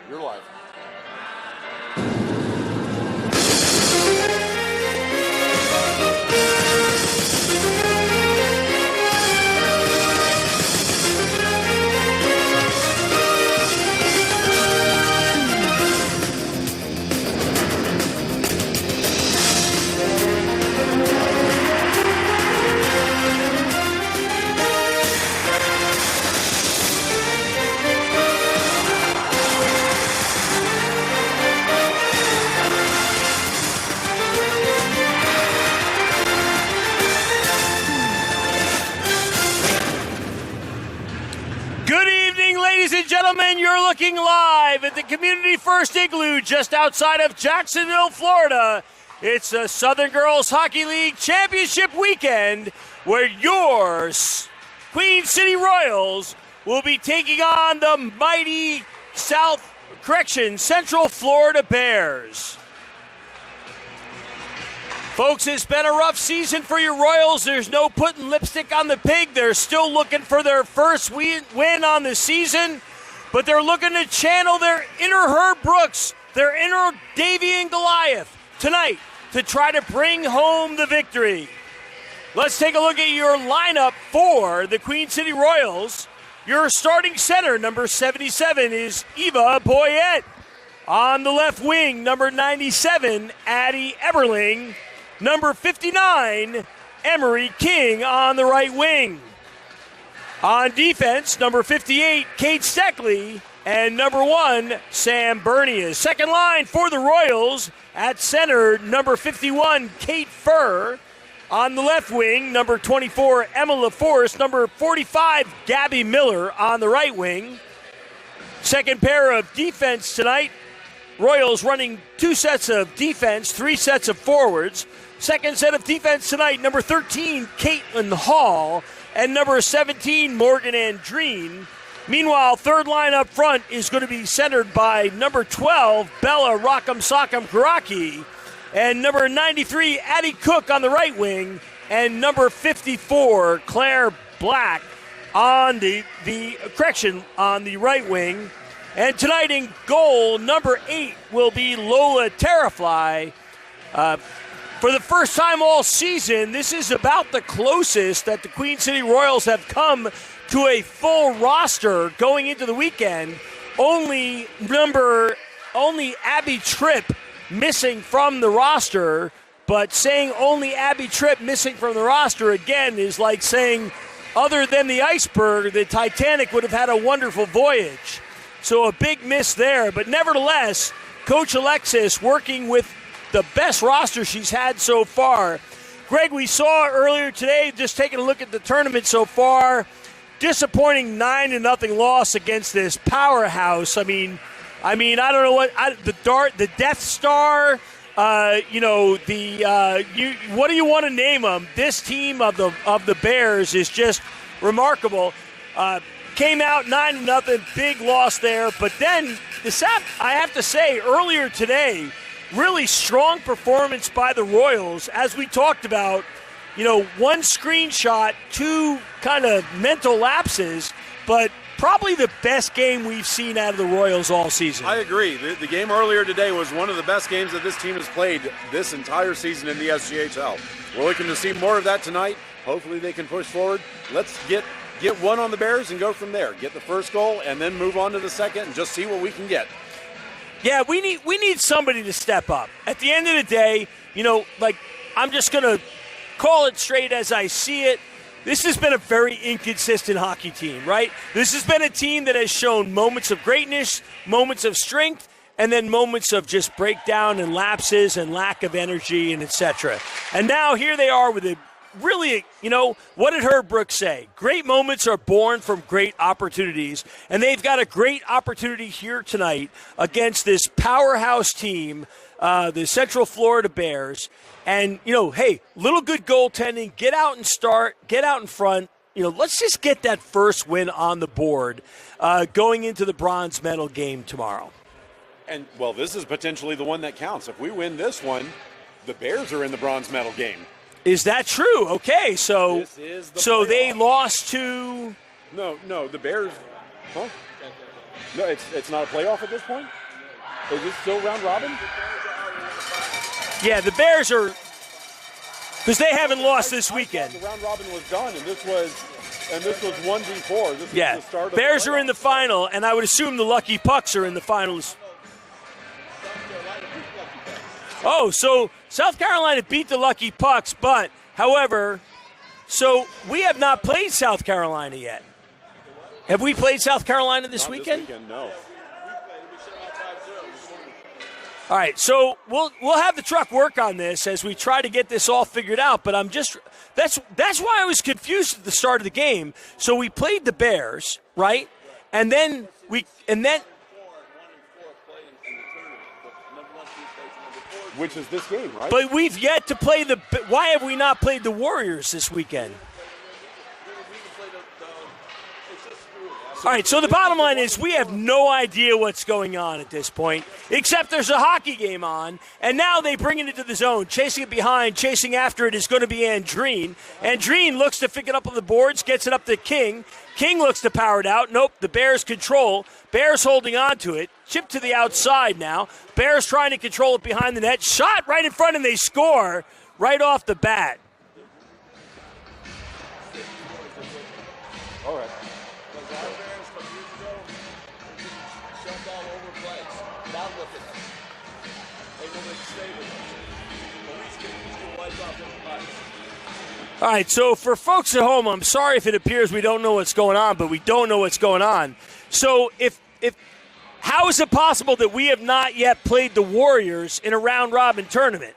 You're live. Ladies and gentlemen, you're looking live at the Community First Igloo just outside of Jacksonville, Florida. It's a Southern Girls Hockey League Championship weekend where your Queen City Royals will be taking on the mighty Central Florida Bears. Folks, it's been a rough season for your Royals. There's no putting lipstick on the pig. They're still looking for their first win on the season, but they're looking to channel their inner Herb Brooks, their inner Davy and Goliath tonight to try to bring home the victory. Let's take a look at your lineup for the Queen City Royals. Your starting center, number 77, is Eva Boyette. On the left wing, number 97, Addie Eberling. Number 59, Emery King on the right wing. On defense, number 58, Kate Steckley, and number 1, Sam Bernier. Second line for the Royals at center, number 51, Kate Furr. On the left wing, number 24, Emma LaForce. Number 45, Gabby Miller on the right wing. Second pair of defense tonight, Royals running 2 sets of defense, 3 sets of forwards. Second set of defense tonight, number 13, Caitlin Hall, and number 17, Morgan Andreen. Meanwhile, third line up front is going to be centered by number 12, Bella Rock'em Sock'em Karaki, and number 93, Addie Cook on the right wing, and number 54, Claire Black on the right wing. And tonight in goal, number 8 will be Lola Terrafly. For the first time all season, this is about the closest that the Queen City Royals have come to a full roster going into the weekend. Only Abby Tripp missing from the roster, but saying only Abby Tripp missing from the roster again is like saying other than the iceberg, the Titanic would have had a wonderful voyage. So a big miss there, but nevertheless, Coach Alexis working with the best roster she's had so far. Greg, we saw earlier today, just taking a look at the tournament so far, disappointing 9-0 loss against this powerhouse. I mean, I don't know what the Death Star. What do you want to name them? This team of the Bears is just remarkable. Came out 9-0, big loss there. But then I have to say, earlier today, really strong performance by the Royals, as we talked about. One screenshot, 2 kind of mental lapses, but probably the best game we've seen out of the Royals all season. I agree. The game earlier today was one of the best games that this team has played this entire season in the SJHL. We're looking to see more of that tonight. Hopefully they can push forward. Let's get one on the Bears and go from there. Get the first goal and then move on to the second and just see what we can get. Yeah, we need somebody to step up. At the end of the day, I'm just going to call it straight as I see it. This has been a very inconsistent hockey team, right? This has been a team that has shown moments of greatness, moments of strength, and then moments of just breakdown and lapses and lack of energy and etc. And now here they are with a really, what did Herb Brooks say? Great moments are born from great opportunities. And they've got a great opportunity here tonight against this powerhouse team, the Central Florida Bears. And, hey, little good goaltending, get out and start, get out in front. Let's just get that first win on the board going into the bronze medal game tomorrow. And, well, this is potentially the one that counts. If we win this one, the Bears are in the bronze medal game. Is that true? Okay, so they lost to... No, the Bears... Huh? No, it's not a playoff at this point? Is this still round robin? Yeah, the Bears are, because they haven't lost this weekend. The round robin was done, and this was 1v4. This Yeah, was the start of Bears the are in the final, and I would assume the Lucky Pucks are in the finals. Oh, so South Carolina beat the Lucky Pucks, but, however, so we have not played South Carolina yet. Have we played South Carolina this weekend? No. All right, so we'll have the truck work on this as we try to get this all figured out. But that's why I was confused at the start of the game. So we played the Bears, right? And then which is this game, right? but we've yet to play the. Why have we not played the Warriors this weekend? All right, so the bottom line is we have no idea what's going on at this point, except there's a hockey game on, and now they bring it into the zone. Chasing it behind, chasing after it is going to be Andreen. Andreen looks to pick it up on the boards, gets it up to King. King looks to power it out. Nope, the Bears control. Bears holding on to it. Chip to the outside now. Bears trying to control it behind the net. Shot right in front, and they score right off the bat. All right. All right, so for folks at home, I'm sorry if it appears we don't know what's going on, but we don't know what's going on. So if how is it possible that we have not yet played the Warriors in a round-robin tournament?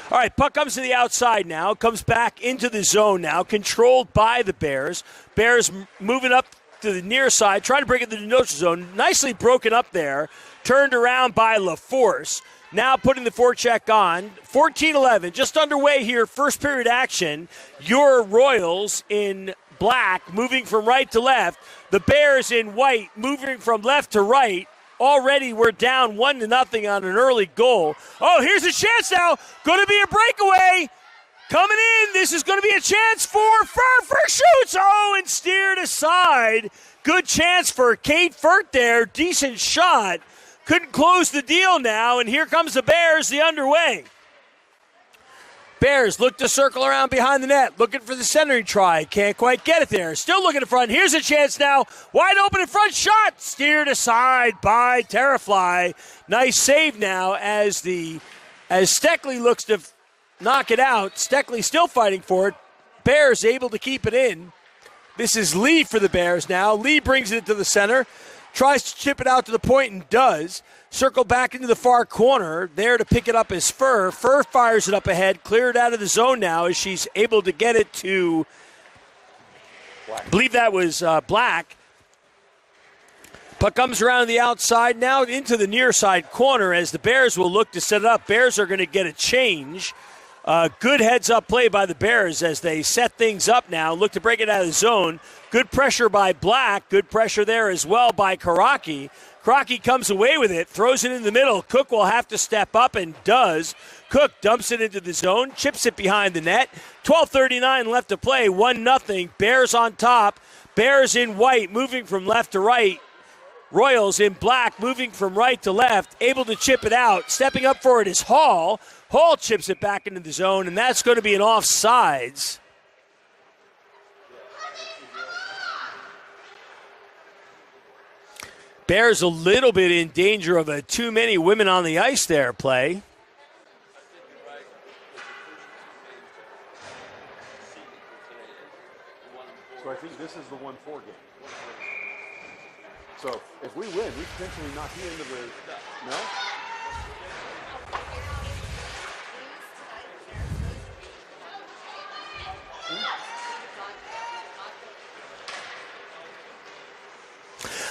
All right, puck comes to the outside now, comes back into the zone now, controlled by the Bears. Bears moving up to the near side, trying to break into the neutral zone. Nicely broken up there, turned around by LaForce. Now putting the forecheck on. 14-11, just underway here, first period action. Your Royals in black, moving from right to left. The Bears in white, moving from left to right. Already we're down 1-0 on an early goal. Oh, here's a chance now. Going to be a breakaway. Coming in, this is going to be a chance for shoots. Oh, and steered aside. Good chance for Kate Furt there. Decent shot. Couldn't close the deal now, and here comes the Bears, the underway. Bears look to circle around behind the net, looking for the centering try. Can't quite get it there. Still looking in front. Here's a chance now. Wide open in front. Shot. Steered aside by Terrafly. Nice save now as Steckley looks to knock it out. Steckley still fighting for it. Bears able to keep it in. This is Lee for the Bears now. Lee brings it to the center. Tries to chip it out to the point and does. Circle back into the far corner. There to pick it up is Fur. Fur fires it up ahead. Cleared out of the zone now as she's able to get it to, I believe that was Black. Puck comes around the outside now into the near side corner as the Bears will look to set it up. Bears are going to get a change. Good heads-up play by the Bears as they set things up now. Look to break it out of the zone. Good pressure by Black. Good pressure there as well by Karaki. Karaki comes away with it, throws it in the middle. Cook will have to step up and does. Cook dumps it into the zone, chips it behind the net. 12:39 left to play, 1-0. Bears on top. Bears in white, moving from left to right. Royals in black, moving from right to left, able to chip it out. Stepping up for it is Hall. Hall chips it back into the zone, and that's going to be an offsides. Bears a little bit in danger of a too many women on the ice there play. So I think this is the 1-4 game. So if we win, we potentially knock you into the no?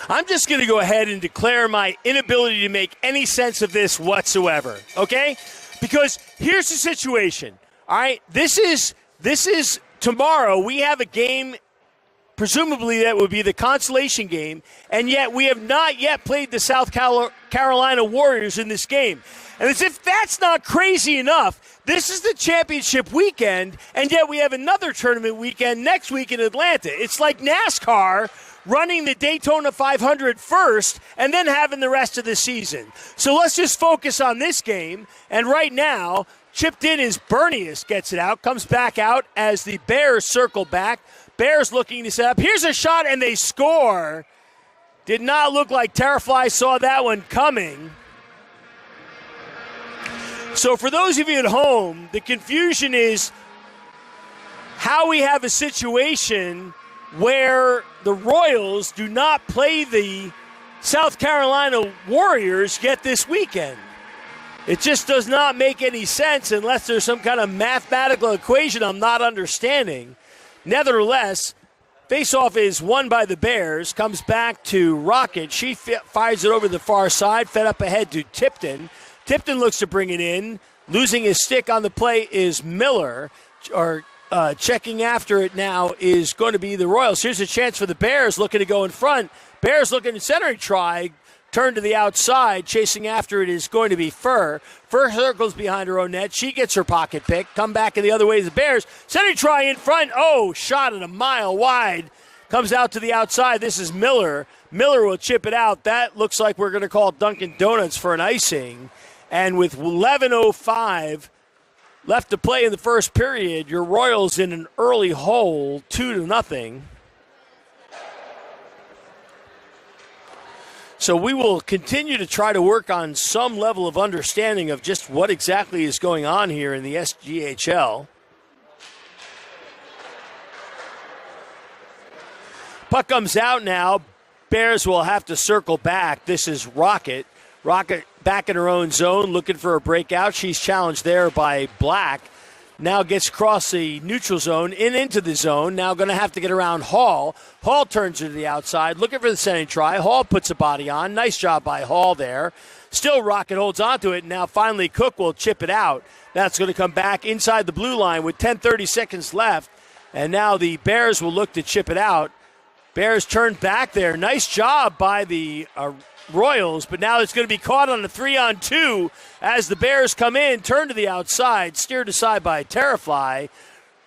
I'm just going to go ahead and declare my inability to make any sense of this whatsoever, okay? Because here's the situation, all right? This is tomorrow. We have a game, presumably that would be the consolation game, and yet we have not yet played the South Carolina Warriors in this game. And as if that's not crazy enough, this is the championship weekend, and yet we have another tournament weekend next week in Atlanta. It's like NASCAR running the Daytona 500 first and then having the rest of the season. So let's just focus on this game. And right now, chipped in is Bernius, gets it out, comes back out as the Bears circle back. Bears looking to set up. Here's a shot, and they score. Did not look like Terrifly saw that one coming. So for those of you at home, the confusion is how we have a situation where the Royals do not play the South Carolina Warriors yet this weekend. It just does not make any sense unless there's some kind of mathematical equation I'm not understanding. Nevertheless, faceoff is won by the Bears, comes back to Rocket. She fires it over the far side, fed up ahead to Tipton. Tipton looks to bring it in. Losing his stick on the play is Miller, checking after it now is going to be the Royals. Here's a chance for the Bears looking to go in front. Bears looking to center try. Turn to the outside. Chasing after it is going to be Fur. Fur circles behind her own net. She gets her pocket pick. Come back in the other way to the Bears. Center try in front. Oh, shot at a mile wide. Comes out to the outside. This is Miller. Miller will chip it out. That looks like we're going to call Dunkin' Donuts for an icing. And with 11:05 left to play in the first period, your Royals in an early hole, 2-0. So we will continue to try to work on some level of understanding of just what exactly is going on here in the SGHL. Puck comes out now. Bears will have to circle back. This is Rocket. Rocket back in her own zone, looking for a breakout. She's challenged there by Black. Now gets across the neutral zone, into the zone. Now going to have to get around Hall. Hall turns her to the outside, looking for the sending try. Hall puts a body on. Nice job by Hall there. Still Rocket holds onto it. Now finally Cook will chip it out. That's going to come back inside the blue line with 10:30 seconds left. And now the Bears will look to chip it out. Bears turn back there. Nice job by the Royals, but now it's going to be caught on a 3-on-2 as the Bears come in, turn to the outside, steered aside by Terrifly.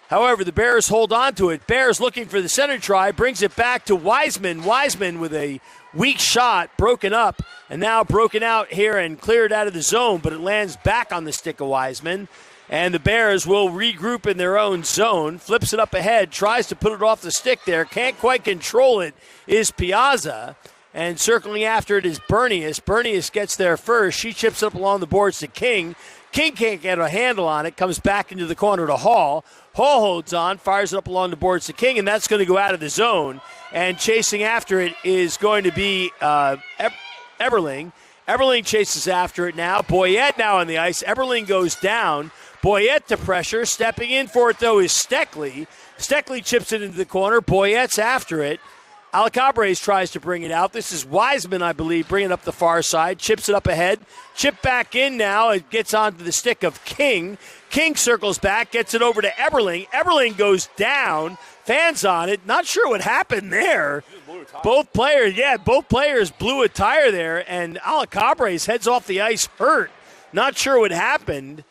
However, the Bears hold on to it. Bears looking for the center try, brings it back to Wiseman. Wiseman with a weak shot, broken up, and now broken out here and cleared out of the zone, but it lands back on the stick of Wiseman. And the Bears will regroup in their own zone, flips it up ahead, tries to put it off the stick there, can't quite control it, is Piazza. And circling after it is Bernius. Bernius gets there first. She chips up along the boards to King. King can't get a handle on it. Comes back into the corner to Hall. Hall holds on, fires it up along the boards to King, and that's going to go out of the zone. And chasing after it is going to be Eberling. Eberling chases after it now. Boyette now on the ice. Eberling goes down. Boyette to pressure. Stepping in for it, though, is Steckley. Steckley chips it into the corner. Boyette's after it. Alcabres tries to bring it out. This is Wiseman, I believe, bringing it up the far side. Chips it up ahead. Chip back in now. It gets onto the stick of King. King circles back, gets it over to Eberling. Eberling goes down. Fans on it. Not sure what happened there. Both players blew a tire there, and Alcabres heads off the ice hurt. Not sure what happened.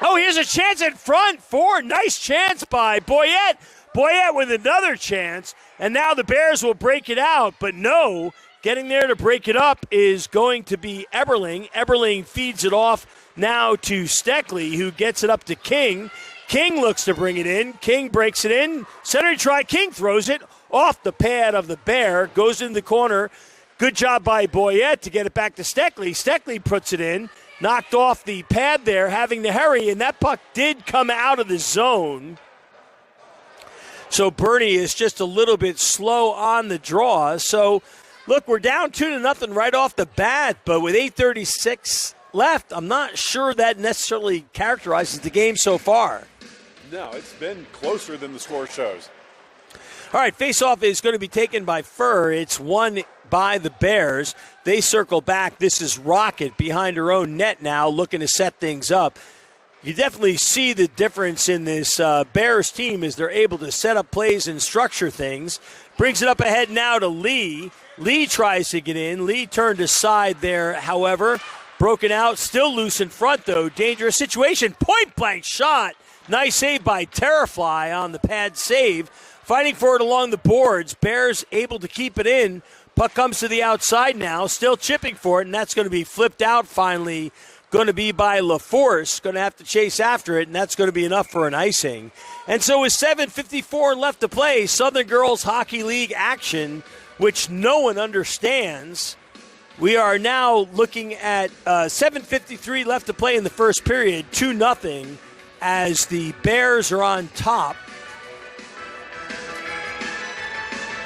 Oh, here's a chance in front. Nice chance by Boyette. Boyette with another chance, and now the Bears will break it out, but no, getting there to break it up is going to be Eberling. Eberling feeds it off now to Steckley, who gets it up to King. King looks to bring it in. King breaks it in. Center try. King throws it off the pad of the Bear, goes in the corner. Good job by Boyette to get it back to Steckley. Steckley puts it in, knocked off the pad there, having to hurry, and that puck did come out of the zone. So Bernie is just a little bit slow on the draw. So, look, we're down 2-0 right off the bat, but with 8:36 left, I'm not sure that necessarily characterizes the game so far. No, it's been closer than the score shows. All right, faceoff is going to be taken by Fur. It's won by the Bears. They circle back. This is Rocket behind her own net now, looking to set things up. You definitely see the difference in this Bears team as they're able to set up plays and structure things. Brings it up ahead now to Lee. Lee tries to get in. Lee turned aside there, however. Broken out, still loose in front, though. Dangerous situation. Point-blank shot. Nice save by Terrifly on the pad save. fighting for it along the boards. Bears able to keep it in. Puck comes to the outside now, still chipping for it, and that's going to be flipped out finally. Going to be by LaForce. Going to have to chase after it, and that's going to be enough for an icing. And so with 7:54 left to play, Southern Girls Hockey League action, which no one understands. We are now looking at 7:53 left to play in the first period, 2-0, as the Bears are on top.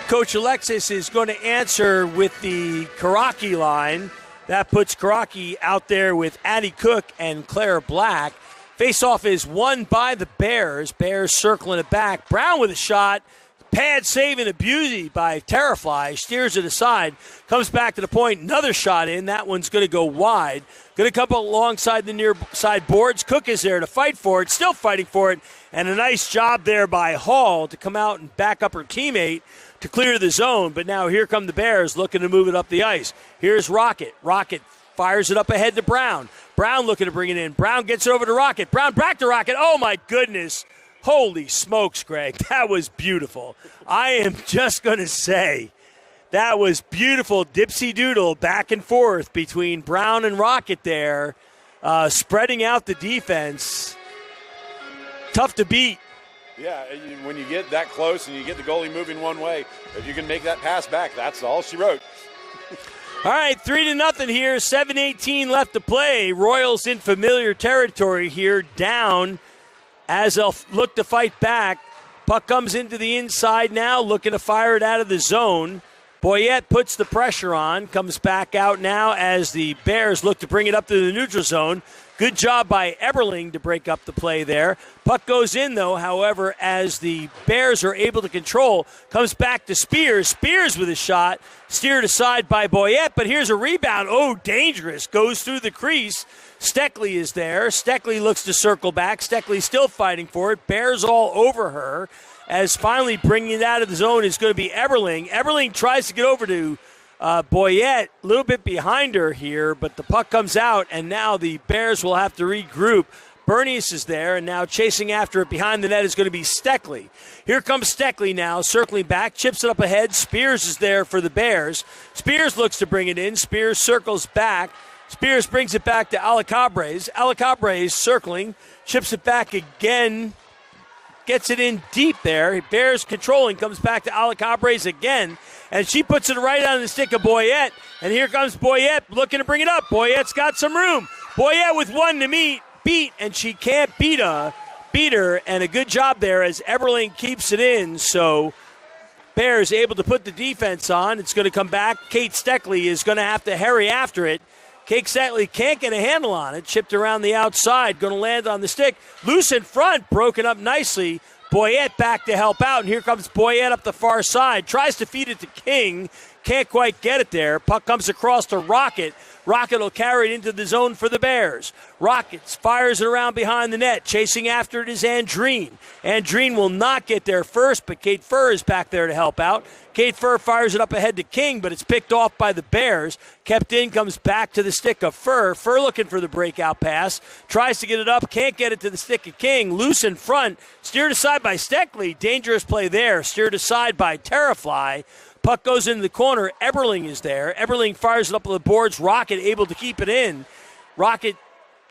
Coach Alexis is going to answer with the Karaki line. That puts Karaki out there with Addie Cook and Claire Black. Face-off is won by the Bears. Bears circling it back. Brown with a shot. Pad save and a beauty by Terrifly. Steers it aside. Comes back to the point. Another shot in. That one's going to go wide. Going to come alongside the near side boards. Cook is there to fight for it. Still fighting for it. And a nice job there by Hall to come out and back up her teammate to clear the zone. But now here come the Bears looking to move it up the ice. Here's Rocket. Rocket fires it up ahead to Brown. Brown looking to bring it in. Brown gets it over to Rocket. Brown back to Rocket. Oh, my goodness. Holy smokes, Greg. That was beautiful. I am just going to say that was beautiful dipsy-doodle back and forth between Brown and Rocket there, spreading out the defense. Tough to beat. Yeah, when you get that close and you get the goalie moving one way, if you can make that pass back, that's all she wrote. All right, 3-0 here, 7:18 left to play. Royals in familiar territory here, down as they'll look to fight back. Puck comes into the inside now, looking to fire it out of the zone. Boyette puts the pressure on, comes back out now as the Bears look to bring it up to the neutral zone. Good job by Eberling to break up the play there. Puck goes in, though, however, as the Bears are able to control. Comes back to Spears. Spears with a shot. Steered aside by Boyette, but here's a rebound. Oh, dangerous. Goes through the crease. Steckley is there. Steckley looks to circle back. Steckley still fighting for it. Bears all over her. As finally bringing it out of the zone is going to be Eberling. Eberling tries to get over to Boyette, a little bit behind her here, but the puck comes out, and now the Bears will have to regroup. Bernius is there, and now chasing after it behind the net is going to be Steckley. Here comes Steckley now, circling back, chips it up ahead. Spears is there for the Bears. Spears looks to bring it in. Spears circles back. Spears brings it back to Alacabres. Alacabres circling, chips it back again. Gets it in deep there. Bears controlling, comes back to Alacabres again, and she puts it right on the stick of Boyette. And here comes Boyette looking to bring it up. Boyette's got some room. Boyette with one to beat, and she can't beat her. And a good job there as Eberling keeps it in. So Bears able to put the defense on. It's going to come back. Kate Steckley is going to have to hurry after it. Kate Steckley can't get a handle on it. Chipped around the outside. Going to land on the stick. Loose in front. Broken up nicely. Boyette back to help out. And here comes Boyette up the far side. Tries to feed it to King. Can't quite get it there. Puck comes across to Rocket. Rocket will carry it into the zone for the Bears. Rocket fires it around behind the net. Chasing after it is Andreen. Andreen will not get there first, but Kate Furr is back there to help out. Kate Furr fires it up ahead to King, but it's picked off by the Bears. Kept in, comes back to the stick of Furr. Furr looking for the breakout pass. Tries to get it up, can't get it to the stick of King. Loose in front. Steered aside by Steckley. Dangerous play there. Steered aside by Terrifly. Puck goes into the corner. Eberling is there. Eberling fires it up on the boards. Rocket able to keep it in. Rocket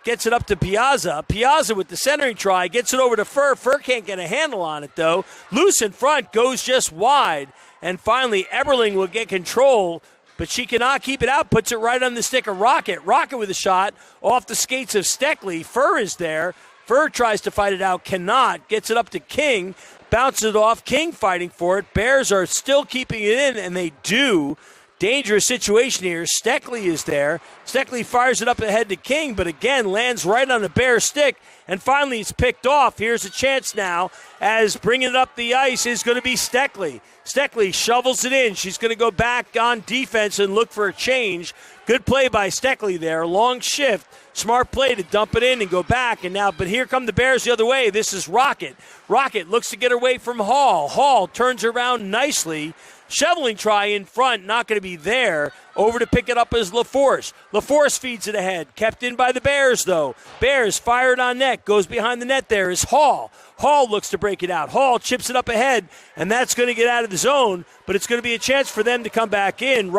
gets it up to Piazza. Piazza with the centering try. Gets it over to Furr. Furr can't get a handle on it, though. Loose in front. Goes just wide. And finally, Eberling will get control, but she cannot keep it out. Puts it right on the stick of Rocket. Rocket with a shot off the skates of Steckley. Furr is there. Furr tries to fight it out. Cannot. Gets it up to King. Bounces it off. King fighting for it. Bears are still keeping it in, and they do. Dangerous situation here. Steckley is there. Steckley fires it up ahead to King, but again lands right on the Bear stick. And finally, it's picked off. Here's a chance now as bringing it up the ice is going to be Steckley. Steckley shovels it in. She's going to go back on defense and look for a change. Good play by Steckley there. Long shift. Smart play to dump it in and go back. And now, but here come the Bears the other way. This is Rocket. Rocket looks to get away from Hall. Hall turns around nicely. Shoveling try in front, not going to be there. Over to pick it up is LaForce. LaForce feeds it ahead. Kept in by the Bears, though. Bears fired on net. Goes behind the net there is Hall. Hall looks to break it out. Hall chips it up ahead, and that's going to get out of the zone, but it's going to be a chance for them to come back in.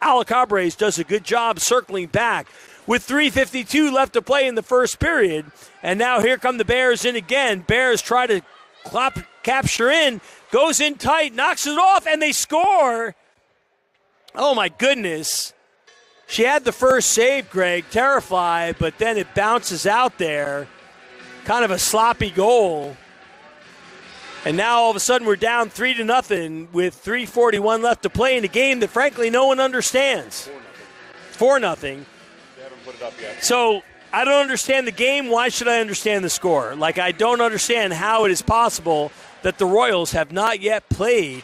Alacabres does a good job circling back. With 3:52 left to play in the first period, and now here come the Bears in again. Bears try to capture in, goes in tight, knocks it off, and they score. Oh, my goodness. She had the first save, Greg, Terrafly, but then it bounces out there. Kind of a sloppy goal. And now all of a sudden we're down 3-0 with 3:41 left to play in a game that, frankly, no one understands. 4-0. They haven't put it up yet. So I don't understand the game. Why should I understand the score? Like, I don't understand how it is possible that the Royals have not yet played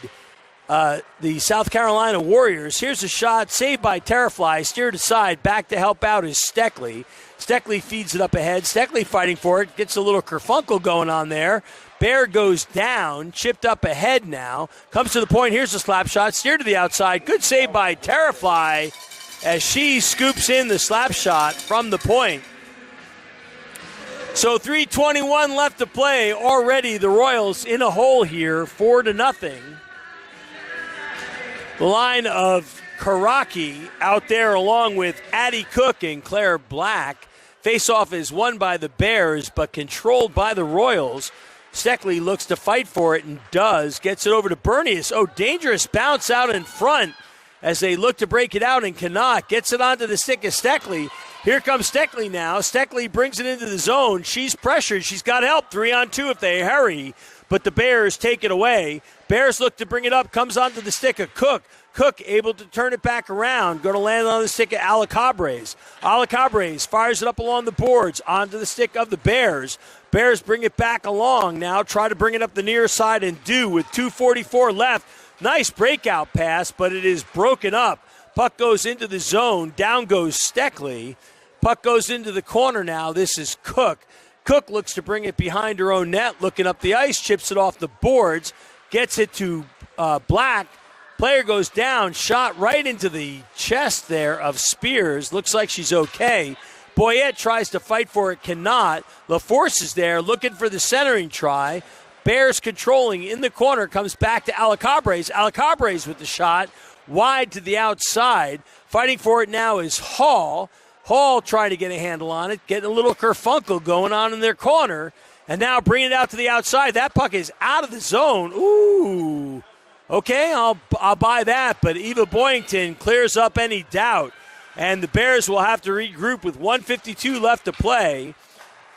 the South Carolina Warriors. Here's a shot, saved by Terrafly, steered aside, back to help out is Steckley. Steckley feeds it up ahead. Steckley fighting for it, gets a little kerfunkle going on there. Bear goes down, chipped up ahead now, comes to the point, here's a slap shot, steered to the outside, good save by Terrafly as she scoops in the slap shot from the point. So 3:21 left to play, already the Royals in a hole here, 4-0. The line of Karaki out there along with Addie Cook and Claire Black. Face-off is won by the Bears but controlled by the Royals. Steckley looks to fight for it and does. Gets it over to Bernius. Oh, dangerous bounce out in front as they look to break it out and cannot. Gets it onto the stick of Steckley. Here comes Steckley now. Steckley brings it into the zone. She's pressured. She's got help. 3-on-2 if they hurry. But the Bears take it away. Bears look to bring it up. Comes onto the stick of Cook. Cook able to turn it back around. Going to land on the stick of Alacabres. Alacabres fires it up along the boards onto the stick of the Bears. Bears bring it back along now. Try to bring it up the near side and do with 2:44 left. Nice breakout pass, but it is broken up. Puck goes into the zone. Down goes Steckley. Puck goes into the corner now. This is Cook. Cook looks to bring it behind her own net, looking up the ice, chips it off the boards, gets it to Black. Player goes down, shot right into the chest there of Spears. Looks like she's okay. Boyette tries to fight for it, cannot. LaForce is there, looking for the centering try. Bears controlling in the corner, comes back to Alacabres. Alacabres with the shot, wide to the outside. Fighting for it now is Hall. Hall trying to get a handle on it, getting a little kerfunkle going on in their corner, and now bringing it out to the outside. That puck is out of the zone. Ooh. Okay, I'll buy that, but Eva Boyington clears up any doubt, and the Bears will have to regroup with 1:52 left to play.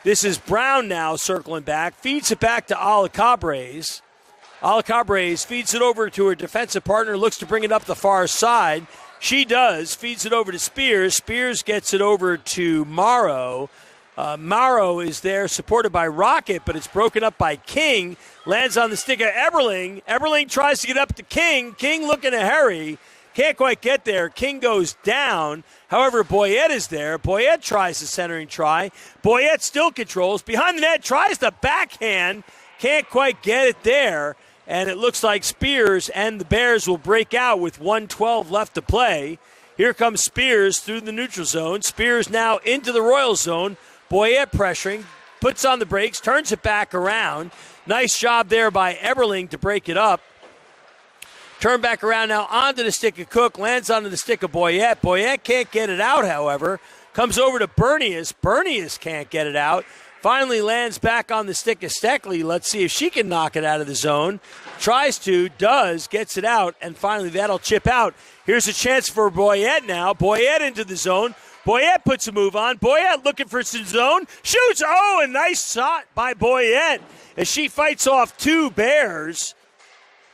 This is Brown now circling back, feeds it back to Alacabres. Alacabres feeds it over to her defensive partner, looks to bring it up the far side. She does, feeds it over to Spears. Spears gets it over to Morrow. Morrow is there, supported by Rocket, but it's broken up by King. Lands on the stick of Eberling. Eberling tries to get up to King. King looking to hurry. Can't quite get there. King goes down. However, Boyette is there. Boyette tries the centering try. Boyette still controls. Behind the net, tries the backhand. Can't quite get it there. And it looks like Spears and the Bears will break out with 1:12 left to play. Here comes Spears through the neutral zone. Spears now into the Royal zone. Boyette pressuring, puts on the brakes, turns it back around. Nice job there by Eberling to break it up. Turn back around now onto the stick of Cook, lands onto the stick of Boyette. Boyette can't get it out, however. Comes over to Bernius. Bernius can't get it out. Finally lands back on the stick of Steckley. Let's see if she can knock it out of the zone. Tries to, does, gets it out, and finally that'll chip out. Here's a chance for Boyette now. Boyette into the zone. Boyette puts a move on. Boyette looking for some zone. Shoots. Oh, a nice shot by Boyette as she fights off two Bears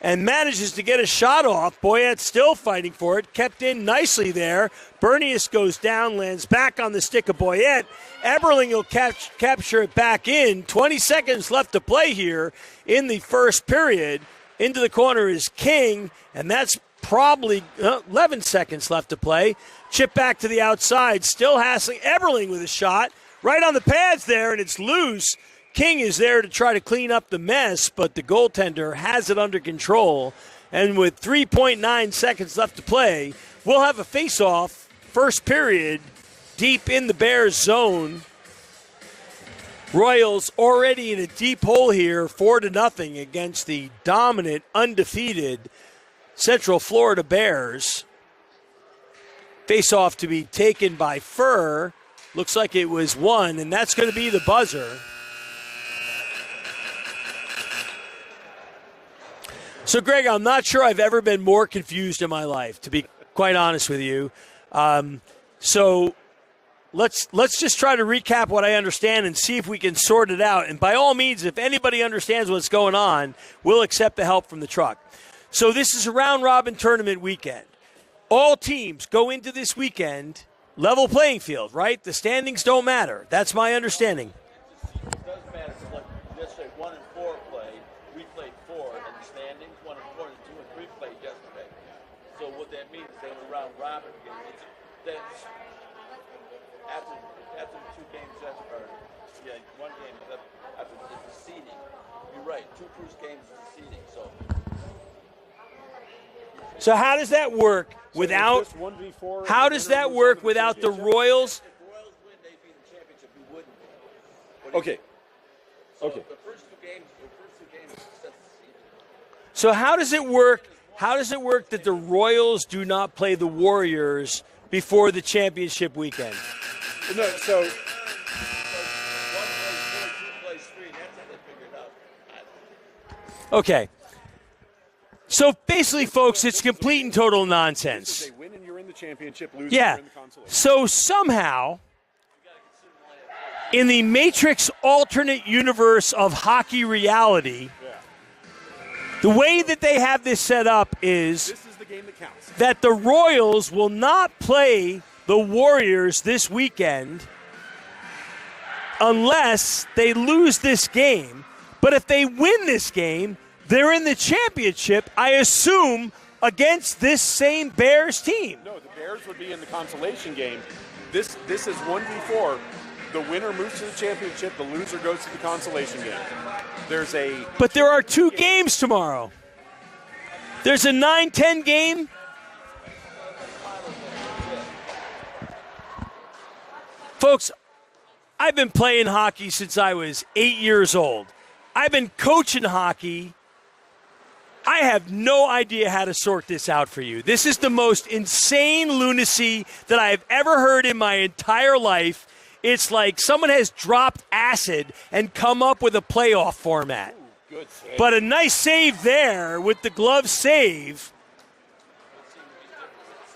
and manages to get a shot off. Boyette still fighting for it. Kept in nicely there. Bernius goes down, lands back on the stick of Boyette. Eberling will capture it back in. 20 seconds left to play here in the first period. Into the corner is King, and that's probably 11 seconds left to play. Chip back to the outside, still hassling Eberling with a shot. Right on the pads there, and it's loose. King is there to try to clean up the mess, but the goaltender has it under control. And with 3.9 seconds left to play, we'll have a face-off first period deep in the Bears zone. Royals already in a deep hole here, 4-0 against the dominant, undefeated Central Florida Bears. Face-off to be taken by Furr. Looks like it was one, and that's going to be the buzzer. So, Greg, I'm not sure I've ever been more confused in my life, to be quite honest with you. So let's just try to recap what I understand and see if we can sort it out. And by all means, if anybody understands what's going on, we'll accept the help from the truck. So this is a round-robin tournament weekend. All teams go into this weekend level playing field, right? The standings don't matter. That's my understanding. It does matter because, like yesterday, 1 and 4 played. We played 4 in the standings. 1 and 4 and 2 and 3 played yesterday. So what that means is they have a round robin game. That's after the 2 games yesterday. Yeah, 1 game after the seeding. You're right. 2 cruise games is the seeding. So how does that work without? How does that work without the Royals? If the Royals win, they'd be in the championship. We wouldn't be. Okay. So Okay. The first two games sets the seeding. So how does it work? How does it work that the Royals do not play the Warriors before the championship weekend? No, so One plays 4, 2 plays 3. That's how they figure it out. Okay. So basically, folks, it's complete and total nonsense. they win and you're in the championship, lose Yeah. and you're in the consolation. So somehow, in the Matrix alternate universe of hockey reality, the way that they have this set up is This is the game that counts. that the Royals will not play the Warriors this weekend unless they lose this game. But if they win this game, they're in the championship, I assume, against this same Bears team. No, the Bears would be in the consolation game. This is 1v4. The winner moves to the championship. The loser goes to the consolation game. There's a But there are 2 games tomorrow. There's a 9-10 game. Folks, I've been playing hockey since I was 8 years old. I've been coaching hockey. I have no idea how to sort this out for you. This is the most insane lunacy that I have ever heard in my entire life. It's like someone has dropped acid and come up with a playoff format. good save. But a nice save there with the glove save.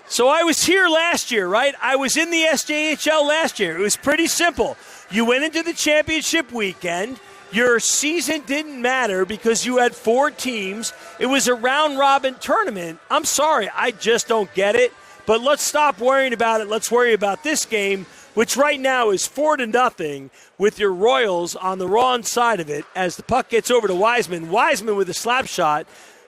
So I was here last year, right? I was in the SJHL last year. It was pretty simple. You went into the championship weekend. Your season didn't matter because you had 4 teams. It was a round-robin tournament. I'm sorry, I just don't get it. But let's stop worrying about it. Let's worry about this game, which right now is 4-0 with your Royals on the wrong side of it as the puck gets over to Wiseman. Wiseman with a slap shot.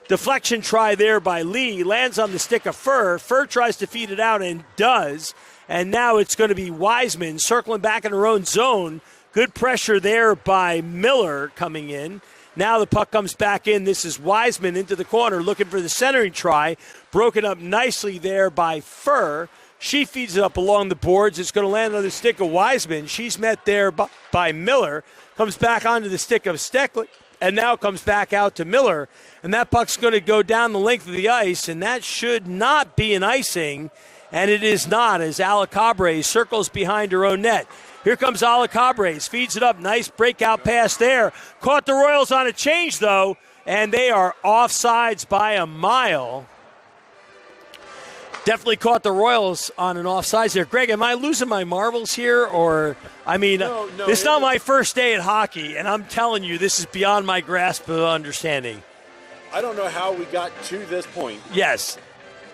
Deflection try there by Lee. Lands on the stick of Furr. Furr tries to feed it out and does. And now it's going to be Wiseman circling back in her own zone. Good pressure there by Miller coming in. Now the puck comes back in. This is Wiseman into the corner looking for the centering try. Broken up nicely there by Furr. She feeds it up along the boards. It's going to land on the stick of Wiseman. She's met there by Miller. Comes back onto the stick of Steckler. And now comes back out to Miller. And that puck's going to go down the length of the ice. And that should not be an icing. And it is not as Alacabres circles behind her own net. Here comes Alacabres, feeds it up. Nice breakout pass there. Caught the Royals on a change, though, and they are offsides by a mile. Definitely caught the Royals on an offsides there. Greg, am I losing my marbles here? Or, I mean, No, this is not my first day at hockey, and I'm telling you, this is beyond my grasp of understanding. I don't know how we got to this point. Yes.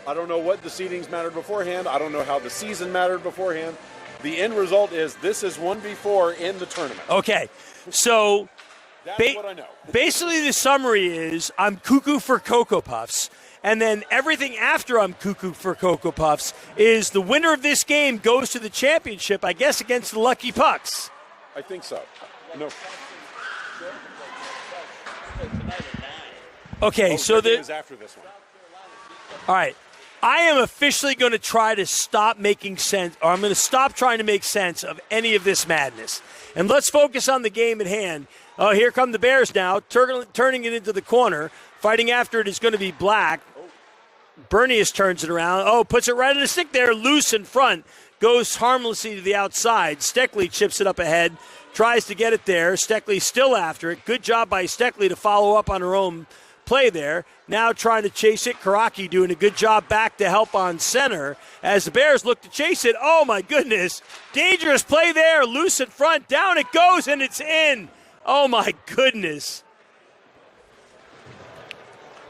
I don't know what the seedings mattered beforehand. I don't know how the season mattered beforehand. The end result is this is 1v4 in the tournament. Okay, so That's what I know. basically the summary is I'm cuckoo for Cocoa Puffs, and then everything after I'm cuckoo for Cocoa Puffs is the winner of this game goes to the championship, I guess, against the Lucky Pucks. I think so. No. Okay, so the the is after this one. All right. I am officially going to try to stop making sense, or I'm going to stop trying to make sense of any of this madness. And let's focus on the game at hand. Oh, here come the Bears now, turning it into the corner. Fighting after it is going to be Black. Bernius turns it around. Oh, puts it right in the stick there, loose in front. Goes harmlessly to the outside. Steckley chips it up ahead, tries to get it there. Steckley still after it. Good job by Steckley to follow up on her own play there. Now trying to chase it. Karaki doing a good job back to help on center as the Bears look to chase it. Oh, my goodness. Dangerous play there. Loose in front. Down it goes, and it's in. Oh, my goodness.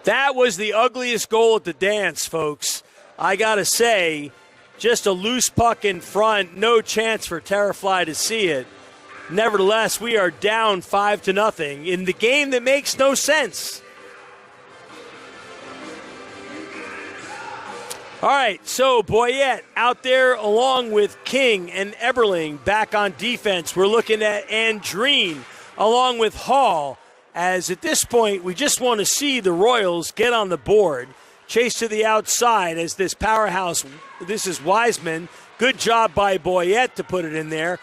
That was the ugliest goal at the dance, folks. I got to say, just a loose puck in front. No chance for Terrafly to see it. Nevertheless, we are down 5-0 in the game that makes no sense. All right, so Boyette out there along with King and Eberling back on defense. We're looking at Andreen along with Hall, as at this point we just want to see the Royals get on the board. Chase to the outside as this powerhouse, this is Wiseman. Good job by Boyette to put it in there.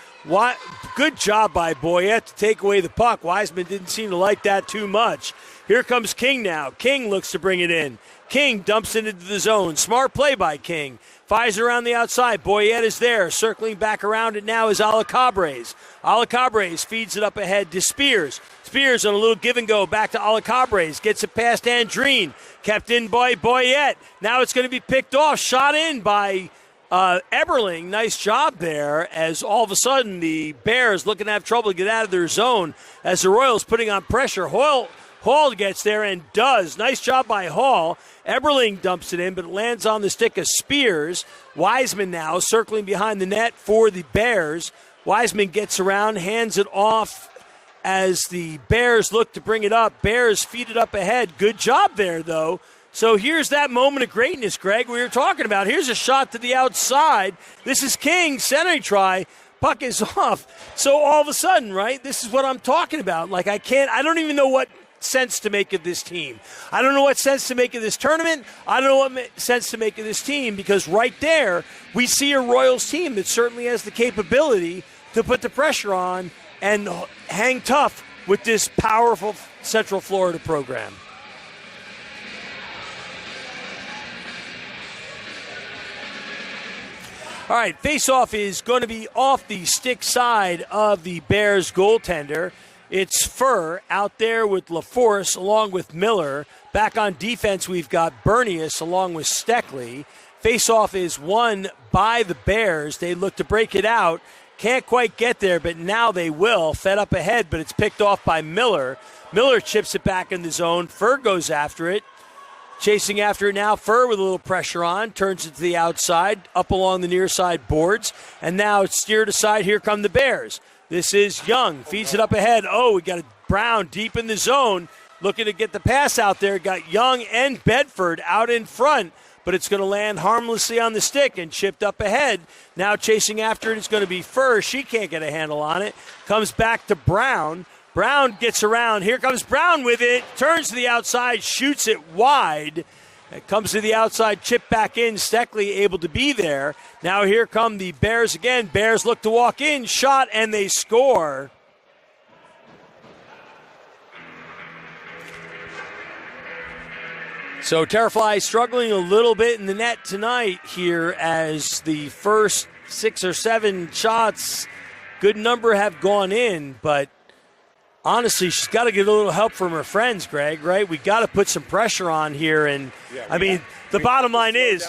Good job by Boyette to take away the puck. Wiseman didn't seem to like that too much. Here comes King now. King looks to bring it in. King dumps it into the zone. Smart play by King. Fires it around the outside. Boyette is there. Circling back around it now is Alacabres. Alacabres feeds it up ahead to Spears. Spears on a little give and go back to Alacabres. Gets it past Andreen. Kept in by Boyette. Now it's going to be picked off. Shot in by Eberling. Nice job there as all of a sudden the Bears looking to have trouble to get out of their zone as the Royals putting on pressure. Hall gets there and does. Nice job by Hall. Eberling dumps it in, but it lands on the stick of Spears. Wiseman now circling behind the net for the Bears. Wiseman gets around, hands it off as the Bears look to bring it up. Bears feed it up ahead. Good job there, though. So here's that moment of greatness, Greg, we were talking about. Here's a shot to the outside. This is King, centering try. Puck is off. So all of a sudden, right, this is what I'm talking about. Like, I don't even know what sense to make of this team. I don't know what sense to make of this tournament. I don't know what sense to make of this team, because right there we see a Royals team that certainly has the capability to put the pressure on and hang tough with this powerful Central Florida program. All right, face-off is going to be off the stick side of the Bears goaltender. It's Furr out there with LaForce along with Miller. Back on defense, we've got Bernius along with Steckley. Face-off is won by the Bears. They look to break it out. Can't quite get there, but now they will. Fed up ahead, but it's picked off by Miller. Miller chips it back in the zone. Furr goes after it. Chasing after it now. Furr with a little pressure on. Turns it to the outside, up along the near side boards. And now it's steered aside. Here come the Bears. This is Young. Feeds it up ahead. Oh, we got a Brown deep in the zone. Looking to get the pass out there. Got Young and Bedford out in front. But it's going to land harmlessly on the stick and chipped up ahead. Now chasing after it is going to be Furr. She can't get a handle on it. Comes back to Brown. Brown gets around. Here comes Brown with it. Turns to the outside. Shoots it wide. It comes to the outside. Chip back in. Steckley able to be there. Now here come the Bears again. Bears look to walk in. Shot and they score. So Terrafly struggling a little bit in the net tonight here as the first 6 or 7 shots, good number have gone in, but honestly, she's got to get a little help from her friends, Greg, right? We got to put some pressure on here, and the bottom line is,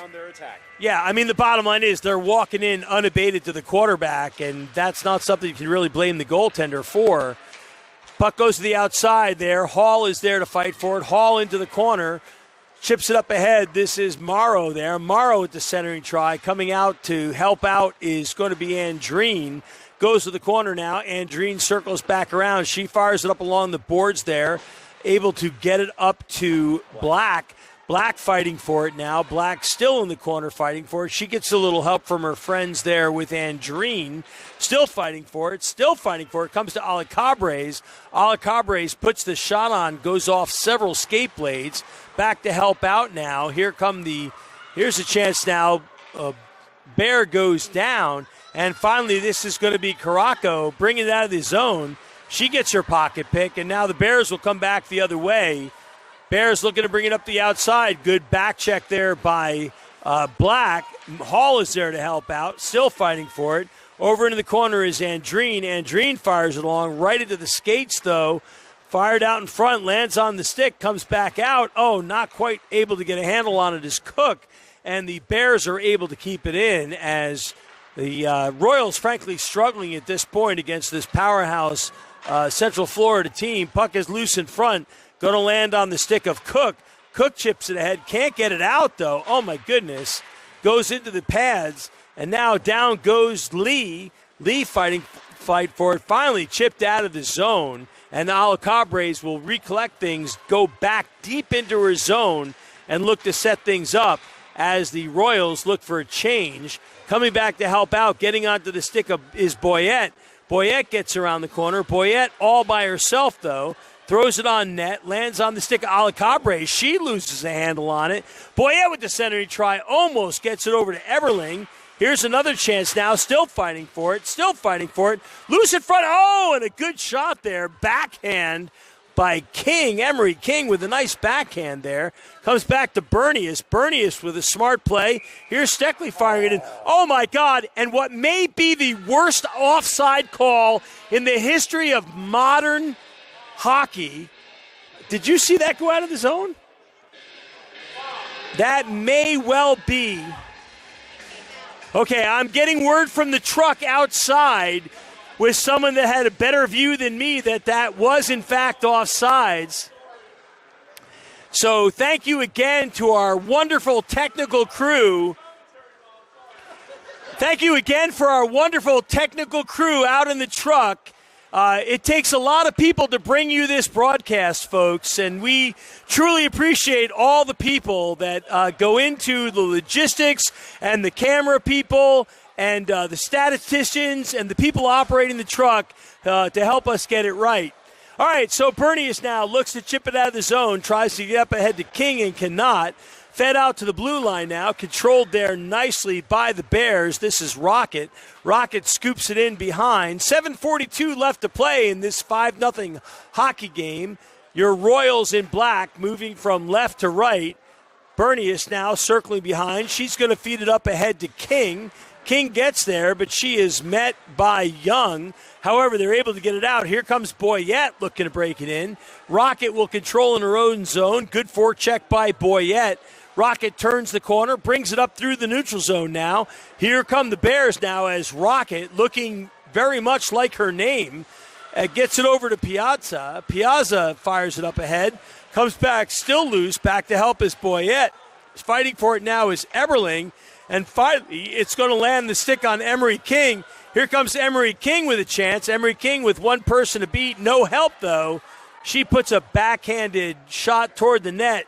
the bottom line is they're walking in unabated to the quarterback, and that's not something you can really blame the goaltender for. Puck goes to the outside there. Hall is there to fight for it. Hall into the corner. Chips it up ahead. This is Morrow there. Morrow at the centering try. Coming out to help out is going to be Andreen. Goes to the corner now. Andreen circles back around. She fires it up along the boards there. Able to get it up to Black. Black fighting for it now. Black still in the corner fighting for it. She gets a little help from her friends there with Andreen. Still fighting for it. Comes to Alacabres. Alacabres puts the shot on, goes off several skate blades. Back to help out now. Here's a chance now. Bear goes down. And finally, this is going to be Caraco bringing it out of the zone. She gets her pocket pick, and now the Bears will come back the other way. Bears looking to bring it up the outside. Good back check there by Black. Hall is there to help out, still fighting for it. Over into the corner is Andreen. Andreen fires it along, right into the skates, though. Fired out in front, lands on the stick, comes back out. Oh, not quite able to get a handle on it is Cook. And the Bears are able to keep it in as the Royals, frankly, struggling at this point against this powerhouse Central Florida team. Puck is loose in front. Going to land on the stick of Cook. Cook chips it ahead. Can't get it out, though. Oh, my goodness. Goes into the pads. And now down goes Lee. Lee fight for it. Finally chipped out of the zone. And the Alacabres will recollect things, go back deep into her zone, and look to set things up as the Royals look for a change. Coming back to help out, getting onto the stick is Boyette. Boyette gets around the corner. Boyette all by herself, though. Throws it on net, lands on the stick of Alacabres. She loses a handle on it. Boyette with the centering try almost gets it over to Eberling. Here's another chance now, still fighting for it. Loose in front. Oh, and a good shot there. Backhand by King. Emery King with a nice backhand there. Comes back to Bernius. Bernius with a smart play. Here's Steckley firing it in. Oh, my God. And what may be the worst offside call in the history of modern hockey. Did you see that go out of the zone? That may well be. Okay, I'm getting word from the truck outside with someone that had a better view than me that was in fact offsides. So thank you again to our wonderful technical crew. Thank you again for our wonderful technical crew out in the truck. It takes a lot of people to bring you this broadcast, folks, and we truly appreciate all the people that go into the logistics and the camera people and the statisticians and the people operating the truck to help us get it right. All right, so Bernius now looks to chip it out of the zone, tries to get up ahead to King and cannot. Fed out to the blue line now, controlled there nicely by the Bears. This is Rocket. Rocket scoops it in behind. 7:42 left to play in this 5-0 hockey game. Your Royals in black moving from left to right. Bernius now circling behind. She's going to feed it up ahead to King. King gets there, but she is met by Young. However, they're able to get it out. Here comes Boyette looking to break it in. Rocket will control in her own zone. Good forecheck by Boyette. Rocket turns the corner, brings it up through the neutral zone now. Here come the Bears now as Rocket, looking very much like her name, gets it over to Piazza. Piazza fires it up ahead, comes back still loose, back to help is Boyette. Fighting for it now is Eberling, and finally it's going to land the stick on Emery King. Here comes Emery King with a chance. Emery King with one person to beat, no help though. She puts a backhanded shot toward the net.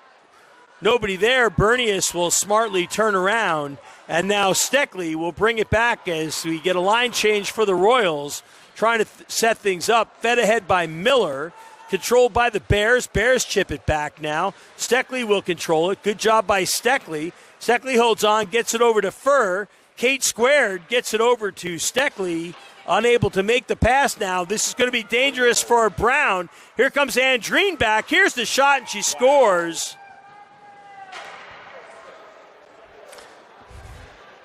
Nobody there. Bernius will smartly turn around, and now Steckley will bring it back as we get a line change for the Royals, trying to set things up. Fed ahead by Miller, controlled by the Bears. Bears chip it back now. Steckley will control it. Good job by Steckley. Steckley holds on, gets it over to Furr. Kate Squared gets it over to Steckley. Unable to make the pass now. This is going to be dangerous for Brown. Here comes Andreen back. Here's the shot, and she scores.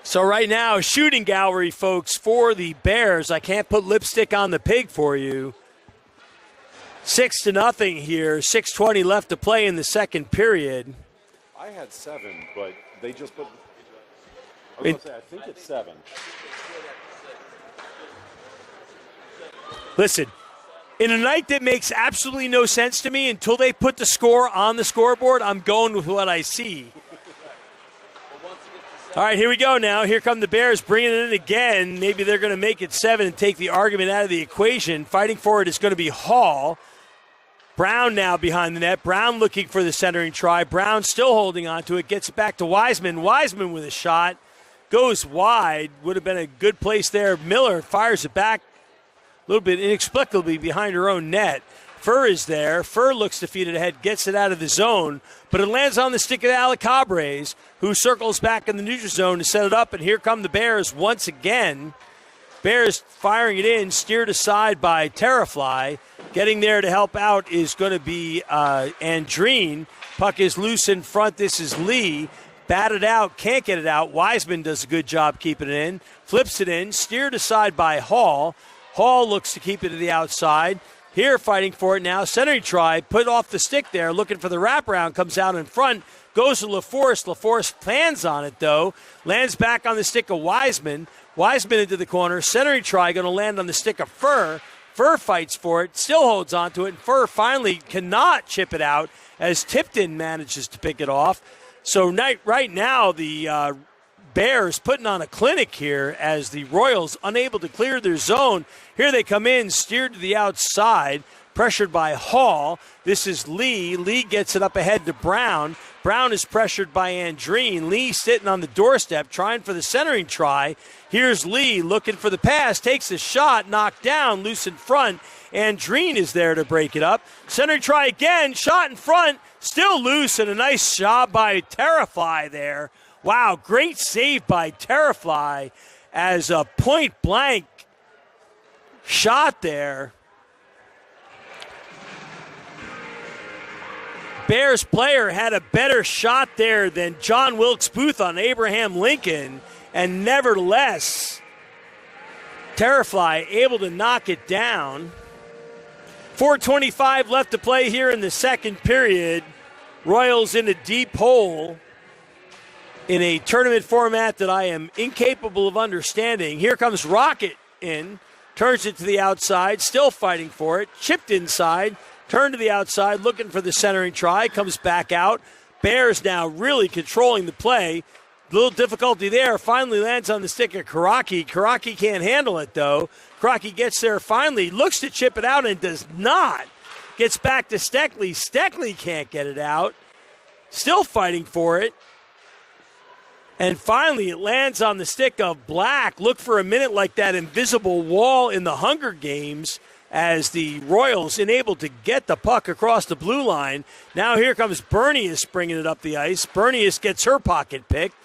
So right now, shooting gallery, folks, for the Bears. I can't put lipstick on the pig for you. 6-0 here. 6:20 left to play in the second period. I had 7, but they just put. I think it's 7. Listen, in a night that makes absolutely no sense to me, until they put the score on the scoreboard, I'm going with what I see. All right, here we go now. Here come the Bears bringing it in again. Maybe they're going to make it 7 and take the argument out of the equation. Fighting for it is going to be Hall. Brown now behind the net. Brown looking for the centering try. Brown still holding on to it. Gets it back to Wiseman. Wiseman with a shot. Goes wide. Would have been a good place there. Miller fires it back a little bit inexplicably behind her own net. Furr is there. Furr looks to feed it ahead, gets it out of the zone, but it lands on the stick of Alacabres, who circles back in the neutral zone to set it up, and here come the Bears once again. Bears firing it in, steered aside by Terrafly. Getting there to help out is going to be Andreen. Puck is loose in front. This is Lee. Batted out, can't get it out. Wiseman does a good job keeping it in. Flips it in, steered aside by Hall. Hall looks to keep it to the outside. Here fighting for it now. Centering try, put off the stick there, looking for the wraparound, comes out in front, goes to LaForce. LaForce plans on it, though. Lands back on the stick of Wiseman. Wiseman into the corner. Centering try going to land on the stick of Furr. Furr fights for it, still holds on to it, and Furr finally cannot chip it out as Tipton manages to pick it off. So right now the Bears putting on a clinic here as the Royals unable to clear their zone. Here they come in, steered to the outside, pressured by Hall. This is Lee. Lee gets it up ahead to Brown. Brown is pressured by Andreen. Lee sitting on the doorstep trying for the centering try. Here's Lee looking for the pass, takes a shot, knocked down, loose in front. Andreen is there to break it up. Centering try again, shot in front, still loose, and a nice job by Terrafly there. Wow, great save by Terrafly as a point-blank shot there. Bears player had a better shot there than John Wilkes Booth on Abraham Lincoln, and nevertheless, Terrafly able to knock it down. 4:25 left to play here in the second period. Royals in a deep hole in a tournament format that I am incapable of understanding. Here comes Rocket in, turns it to the outside, still fighting for it, chipped inside, turned to the outside, looking for the centering try, comes back out. Bears now really controlling the play. Little difficulty there, finally lands on the stick of Karaki. Karaki can't handle it, though. Karaki gets there finally, looks to chip it out and does not. Gets back to Steckley. Steckley can't get it out. Still fighting for it. And finally, it lands on the stick of Black. Look for a minute like that invisible wall in the Hunger Games as the Royals unable to get the puck across the blue line. Now here comes Bernius bringing it up the ice. Bernius gets her pocket picked.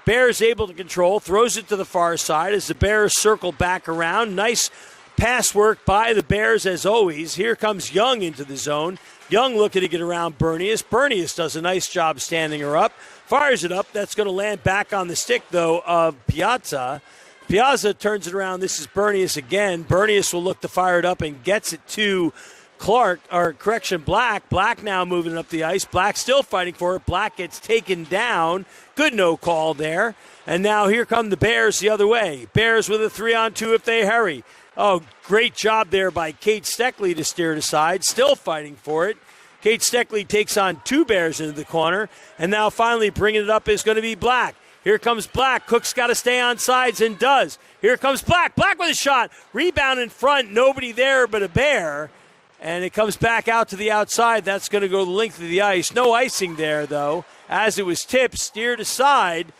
Bears able to control, throws it to the far side as the Bears circle back around. Nice pass work by the Bears as always. Here comes Young into the zone. Young looking to get around Bernius. Bernius does a nice job standing her up. Fires it up. That's going to land back on the stick, though, of Piazza. Piazza turns it around. This is Bernius again. Bernius will look to fire it up and gets it to Black. Black now moving up the ice. Black still fighting for it. Black gets taken down. Good no call there. And now here come the Bears the other way. Bears with a 3-on-2 if they hurry. Oh, great job there by Kate Steckley to steer it aside. Still fighting for it. Kate Steckley takes on two Bears into the corner. And now finally bringing it up is going to be Black. Here comes Black. Cook's got to stay on sides and does. Here comes Black. Black with a shot. Rebound in front. Nobody there but a Bear. And it comes back out to the outside. That's going to go the length of the ice. No icing there, though. As it was tipped, steered aside.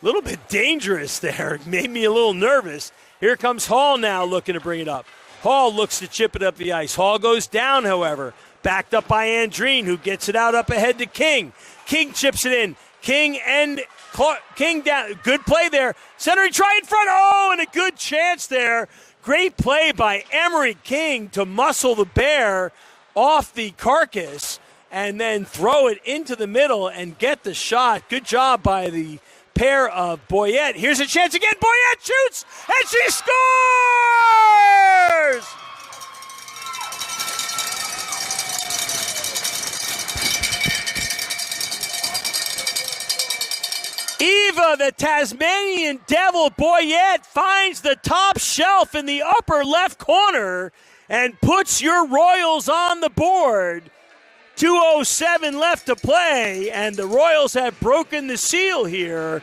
A little bit dangerous there. It made me a little nervous. Here comes Hall now looking to bring it up. Hall looks to chip it up the ice. Hall goes down, however. Backed up by Andreen, who gets it out up ahead to King. King chips it in. King down. Good play there. Centering try in front. Oh, and a good chance there. Great play by Emery King to muscle the Bear off the carcass and then throw it into the middle and get the shot. Good job by the pair of Boyette. Here's a chance again. Boyette shoots, and she scores! Eva, the Tasmanian Devil Boyette, finds the top shelf in the upper left corner and puts your Royals on the board. 2:07 left to play, and the Royals have broken the seal here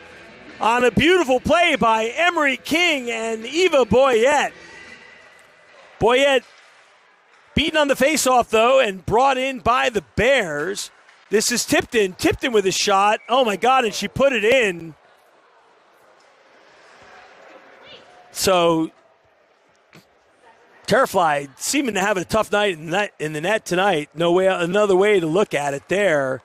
on a beautiful play by Emery King and Eva Boyette. Boyette beaten on the faceoff, though, and brought in by the Bears. This is Tipton. Tipton with a shot. Oh, my God, and she put it in. So, Terrifly seeming to have a tough night in the net tonight. No way, another way to look at it there.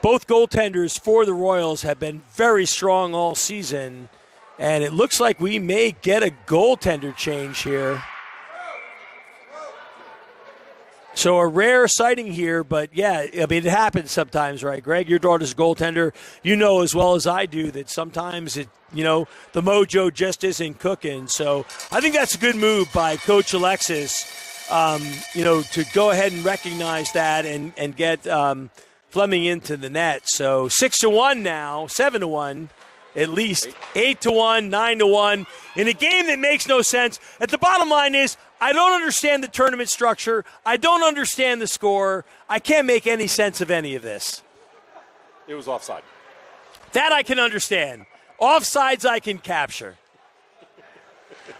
Both goaltenders for the Royals have been very strong all season, and it looks like we may get a goaltender change here. So a rare sighting here, but yeah, I mean, it happens sometimes, right, Greg? Your daughter's a goaltender. You know as well as I do that sometimes the mojo just isn't cooking. So I think that's a good move by Coach Alexis, to go ahead and recognize that and get Fleming into the net. So 6-1 now, 7-1 at least, 8-1, 9-1 in a game that makes no sense. At the bottom line is, I don't understand the tournament structure. I don't understand the score. I can't make any sense of any of this. It was offside. That I can understand. Offsides I can capture.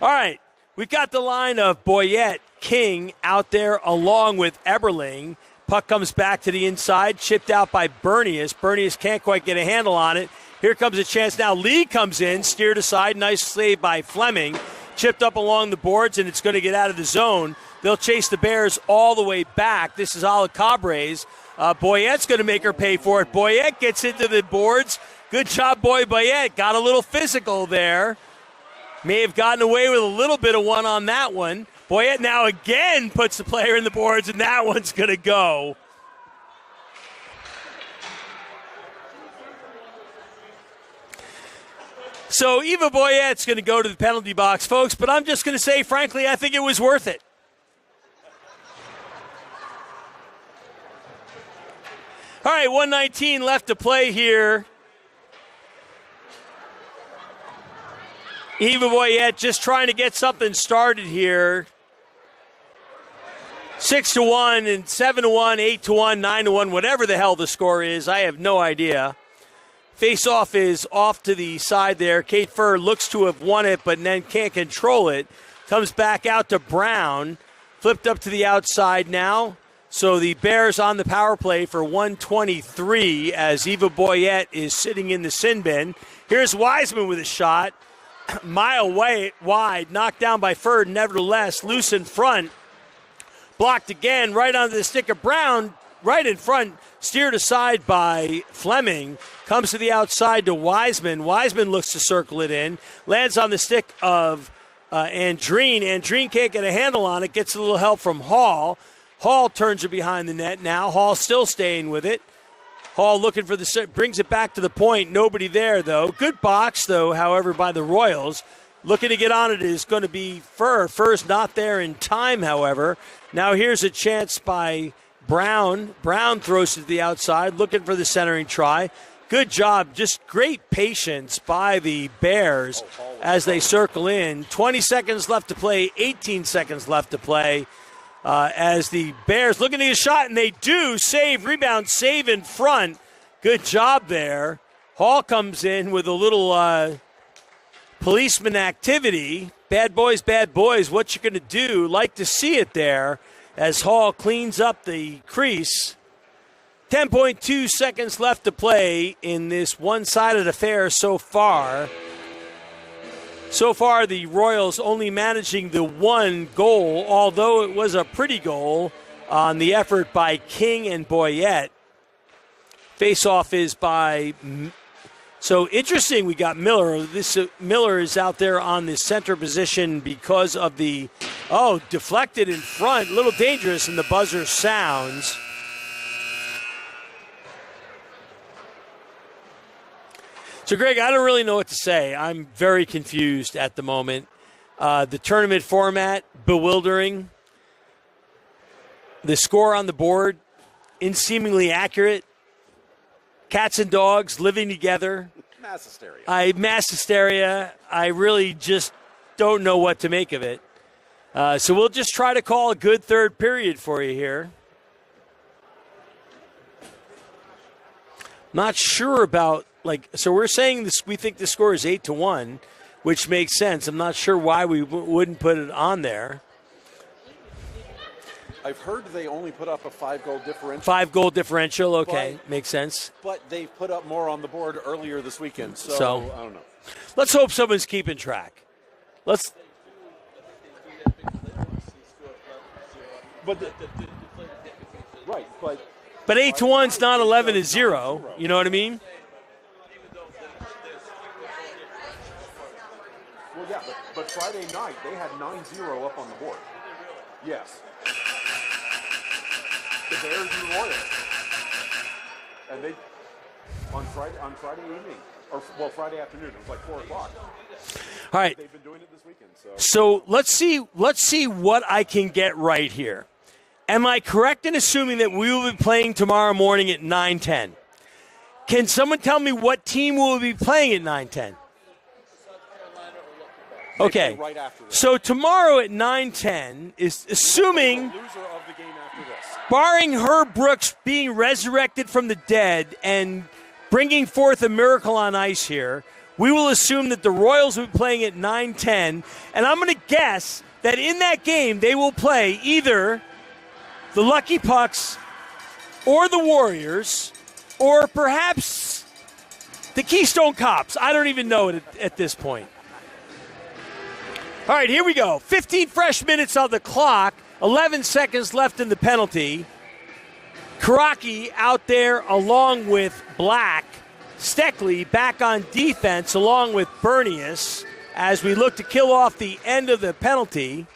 All right, we've got the line of Boyette, King out there along with Eberling. Puck comes back to the inside, chipped out by Bernius. Bernius can't quite get a handle on it. Here comes a chance now. Lee comes in, steered aside. Nice save by Fleming. Chipped up along the boards, and it's going to get out of the zone. They'll chase the Bears all the way back. This is Alacabres. Boyette's going to make her pay for it. Boyette gets into the boards. Good job, Boyette. Got a little physical there. May have gotten away with a little bit of one on that one. Boyette now again puts the player in the boards, and that one's going to go. So Eva Boyette's going to go to the penalty box, folks, but I'm just going to say, frankly, I think it was worth it. All right, 1:19 left to play here. Eva Boyette just trying to get something started here. 6-1 and 7-1, 8-1, 9-1, whatever the hell the score is, I have no idea. Face-off is off to the side there. Kate Furr looks to have won it, but then can't control it. Comes back out to Brown. Flipped up to the outside now. So the Bears on the power play for 1:23 as Eva Boyette is sitting in the sin bin. Here's Wiseman with a shot. Mile wide, knocked down by Furr, nevertheless. Loose in front. Blocked again, right onto the stick of Brown. Right in front, steered aside by Fleming. Comes to the outside to Wiseman. Wiseman looks to circle it in. Lands on the stick of Andreen. Andreen can't get a handle on it. Gets a little help from Hall. Hall turns her behind the net now. Hall still staying with it. Hall looking for brings it back to the point. Nobody there, though. Good box, though, however, by the Royals. Looking to get on it is going to be Furr. Furr's not there in time, however. Now here's a chance by Brown. Brown throws it to the outside, looking for the centering try. Good job. Just great patience by the Bears as they circle in. 20 seconds left to play, 18 seconds left to play. As the Bears looking to get a shot, and they do. Rebound, save in front. Good job there. Hall comes in with a little policeman activity. Bad boys, what you going to do? Like to see it there as Hall cleans up the crease. 10.2 seconds left to play in this one-sided affair so far. So far, the Royals only managing the one goal, although it was a pretty goal on the effort by King and Boyette. Face-off is by... So interesting, we got Miller. Miller is out there on the center position because of the... deflected in front. A little dangerous, and the buzzer sounds. So, Greg, I don't really know what to say. I'm very confused at the moment. The tournament format, bewildering. The score on the board, seemingly accurate. Cats and dogs living together. Mass hysteria. I really just don't know what to make of it. So we'll just try to call a good third period for you here. Not sure about... so we're saying this. We think the score is 8-1, which makes sense. I'm not sure why we wouldn't put it on there. I've heard they only put up a 5-goal differential. 5-goal differential, okay, makes sense. But they've put up more on the board earlier this weekend, so I don't know. Let's hope someone's keeping track. But But 8-1's not 11-0. You know what I mean? Well, yeah, but Friday night they had 9-0 up on the board. Yes. The Bears and the Royals. And they on Friday evening, or Friday afternoon. It was like 4 o'clock. All right. They've been doing it this weekend. So let's see what I can get right here. Am I correct in assuming that we will be playing tomorrow morning at 9:10? Can someone tell me what team will be playing at 9:10? Okay. Right after this. So tomorrow at 9:10 is assuming, The loser of the game after this. barring Herb Brooks being resurrected from the dead and bringing forth a miracle on ice here, we will assume that the Royals will be playing at 9:10, and I'm going to guess that in that game they will play either the Lucky Pucks or the Warriors or perhaps the Keystone Cops. I don't even know it at this point. All right, here we go. 15 fresh minutes on the clock, 11 seconds left in the penalty. Karaki out there along with Black. Steckley back on defense along with Bernius as we look to kill off the end of the penalty.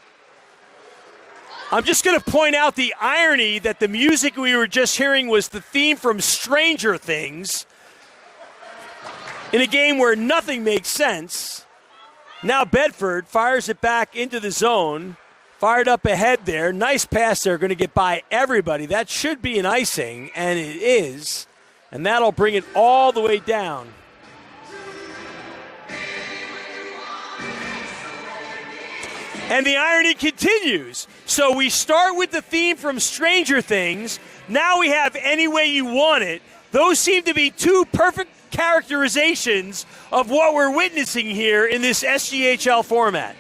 I'm just going to point out the irony that the music we were just hearing was the theme from Stranger Things in a game where nothing makes sense. Now Bedford fires it back into the zone. Fired up ahead there. Nice pass there. Going to get by everybody. That should be an icing, and it is. And that'll bring it all the way down. And the irony continues. So we start with the theme from Stranger Things. Now we have Any Way You Want It. Those seem to be two perfect characterizations of what we're witnessing here in this SGHL format.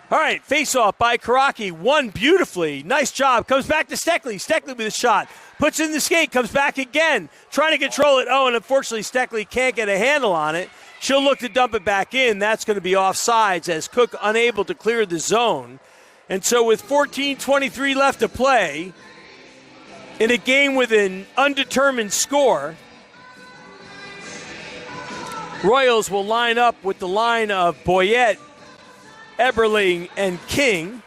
All right, face-off by Karaki. Won beautifully. Nice job. Comes back to Steckley. Steckley with a shot. Puts it in the skate. Comes back again. Trying to control it. Oh, and unfortunately Steckley can't get a handle on it. She'll look to dump it back in. That's going to be offsides as Cook unable to clear the zone. And so with 14:23 left to play, in a game with an undetermined score, Royals will line up with the line of Boyette, Eberling, and King.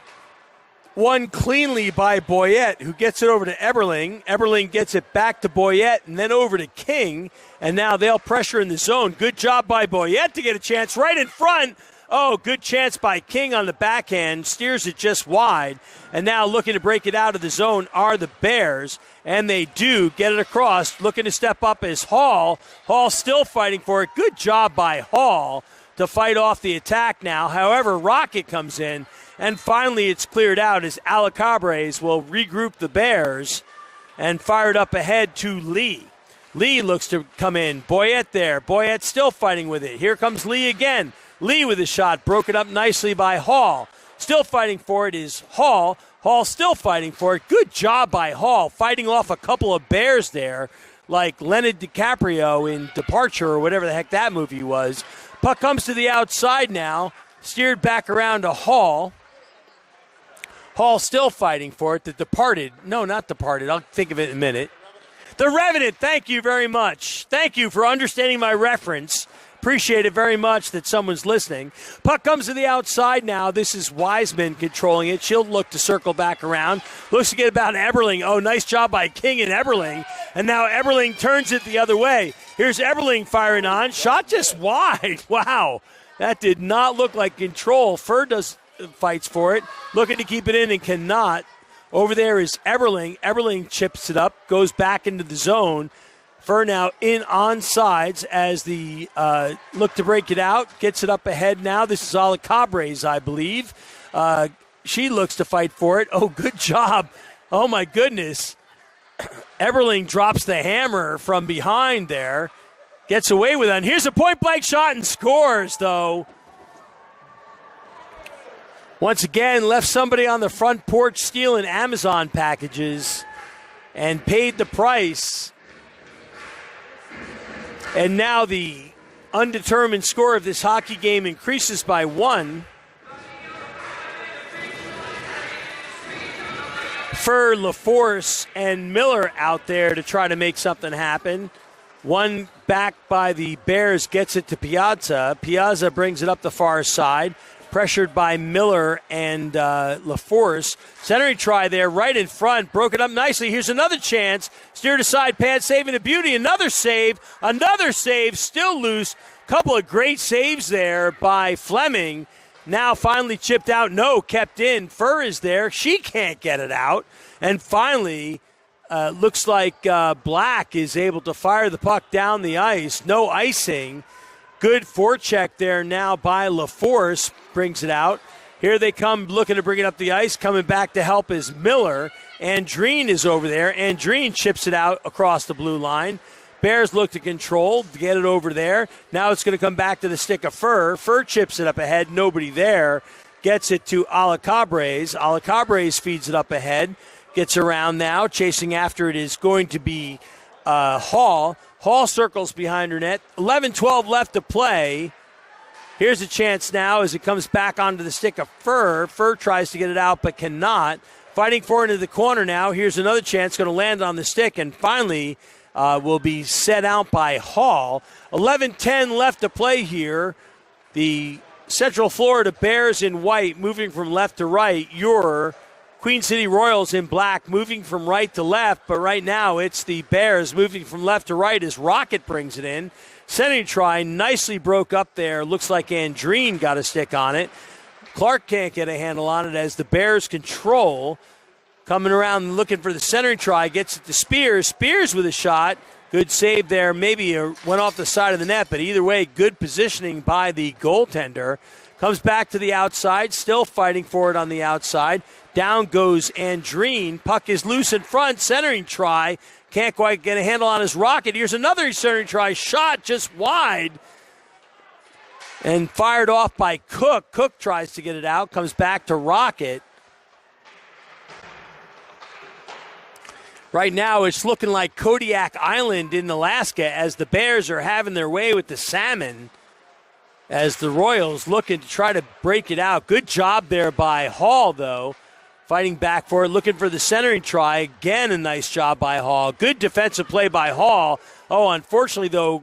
Won cleanly by Boyette, who gets it over to Eberling. Eberling gets it back to Boyette and then over to King. And now they'll pressure in the zone. Good job by Boyette to get a chance right in front. Oh, good chance by King on the backhand. Steers it just wide. And now looking to break it out of the zone are the Bears. And they do get it across. Looking to step up is Hall. Hall still fighting for it. Good job by Hall to fight off the attack now. However, Rocket comes in. And finally it's cleared out as Alacabres will regroup the Bears and fire it up ahead to Lee. Lee looks to come in. Boyette there. Boyette still fighting with it. Here comes Lee again. Lee with a shot. Broken up nicely by Hall. Still fighting for it is Hall. Hall still fighting for it. Good job by Hall. Fighting off a couple of Bears there like Leonard DiCaprio in Departure or whatever the heck that movie was. Puck comes to the outside now. Steered back around to Hall. Hall still fighting for it. The Departed. No, not Departed. I'll think of it in a minute. The Revenant, thank you very much. Thank you for understanding my reference. Appreciate it very much that someone's listening. Puck comes to the outside now. This is Wiseman controlling it. She'll look to circle back around. Looks to get about Eberling. Oh, nice job by King and Eberling. And now Eberling turns it the other way. Here's Eberling firing on. Shot just wide. Wow. That did not look like control. Fur fights for it. Looking to keep it in and cannot. Over there is Eberling. Eberling chips it up, goes back into the zone. Fur now in on sides as the look to break it out. Gets it up ahead now. This is Alacabres, I believe. She looks to fight for it. Oh, good job. Oh, my goodness. Eberling drops the hammer from behind there. Gets away with it. And here's a point-blank shot and scores, though. Once again, left somebody on the front porch stealing Amazon packages and paid the price. And now the undetermined score of this hockey game increases by 1. For LaForce and Miller out there to try to make something happen. One back by the Bears gets it to Piazza. Piazza brings it up the far side. Pressured by Miller and LaForce. Centering try there right in front. Broke it up nicely. Here's another chance. Steered aside. Pad saving a beauty. Another save. Another save. Still loose. Couple of great saves there by Fleming. Now finally chipped out. No, kept in. Furr is there. She can't get it out. And finally, looks like Black is able to fire the puck down the ice. No icing. Good forecheck there now by LaForce. Brings it out. Here they come looking to bring it up the ice. Coming back to help is Miller. Andreen is over there. Andreen chips it out across the blue line. Bears look to control, to get it over there. Now it's going to come back to the stick of Furr. Furr chips it up ahead. Nobody there. Gets it to Alacabres. Alacabres feeds it up ahead. Gets around now. Chasing after it is going to be Hall. Hall circles behind her net. 11-12 left to play. Here's a chance now as it comes back onto the stick of Furr. Furr tries to get it out but cannot. Fighting for it into the corner now. Here's another chance. Going to land on the stick and finally will be set out by Hall. 11-10 left to play here. The Central Florida Bears in white moving from left to right. Your Queen City Royals in black moving from right to left. But right now it's the Bears moving from left to right as Rocket brings it in. Centering try nicely broke up there. Looks like Andreen got a stick on it. Clark can't get a handle on it as the Bears control. Coming around and looking for the centering try. Gets it to Spears. Spears with a shot. Good save there. Maybe went off the side of the net, but either way, good positioning by the goaltender. Comes back to the outside. Still fighting for it on the outside. Down goes Andreen. Puck is loose in front. Centering try. Can't quite get a handle on his Rocket. Here's another centering try. Shot just wide. And fired off by Cook. Cook tries to get it out. Comes back to Rocket. Right now, it's looking like Kodiak Island in Alaska as the Bears are having their way with the salmon. As the Royals looking to try to break it out. Good job there by Hall, though. Fighting back for it, looking for the centering try. Again, a nice job by Hall. Good defensive play by Hall. Oh, unfortunately, though,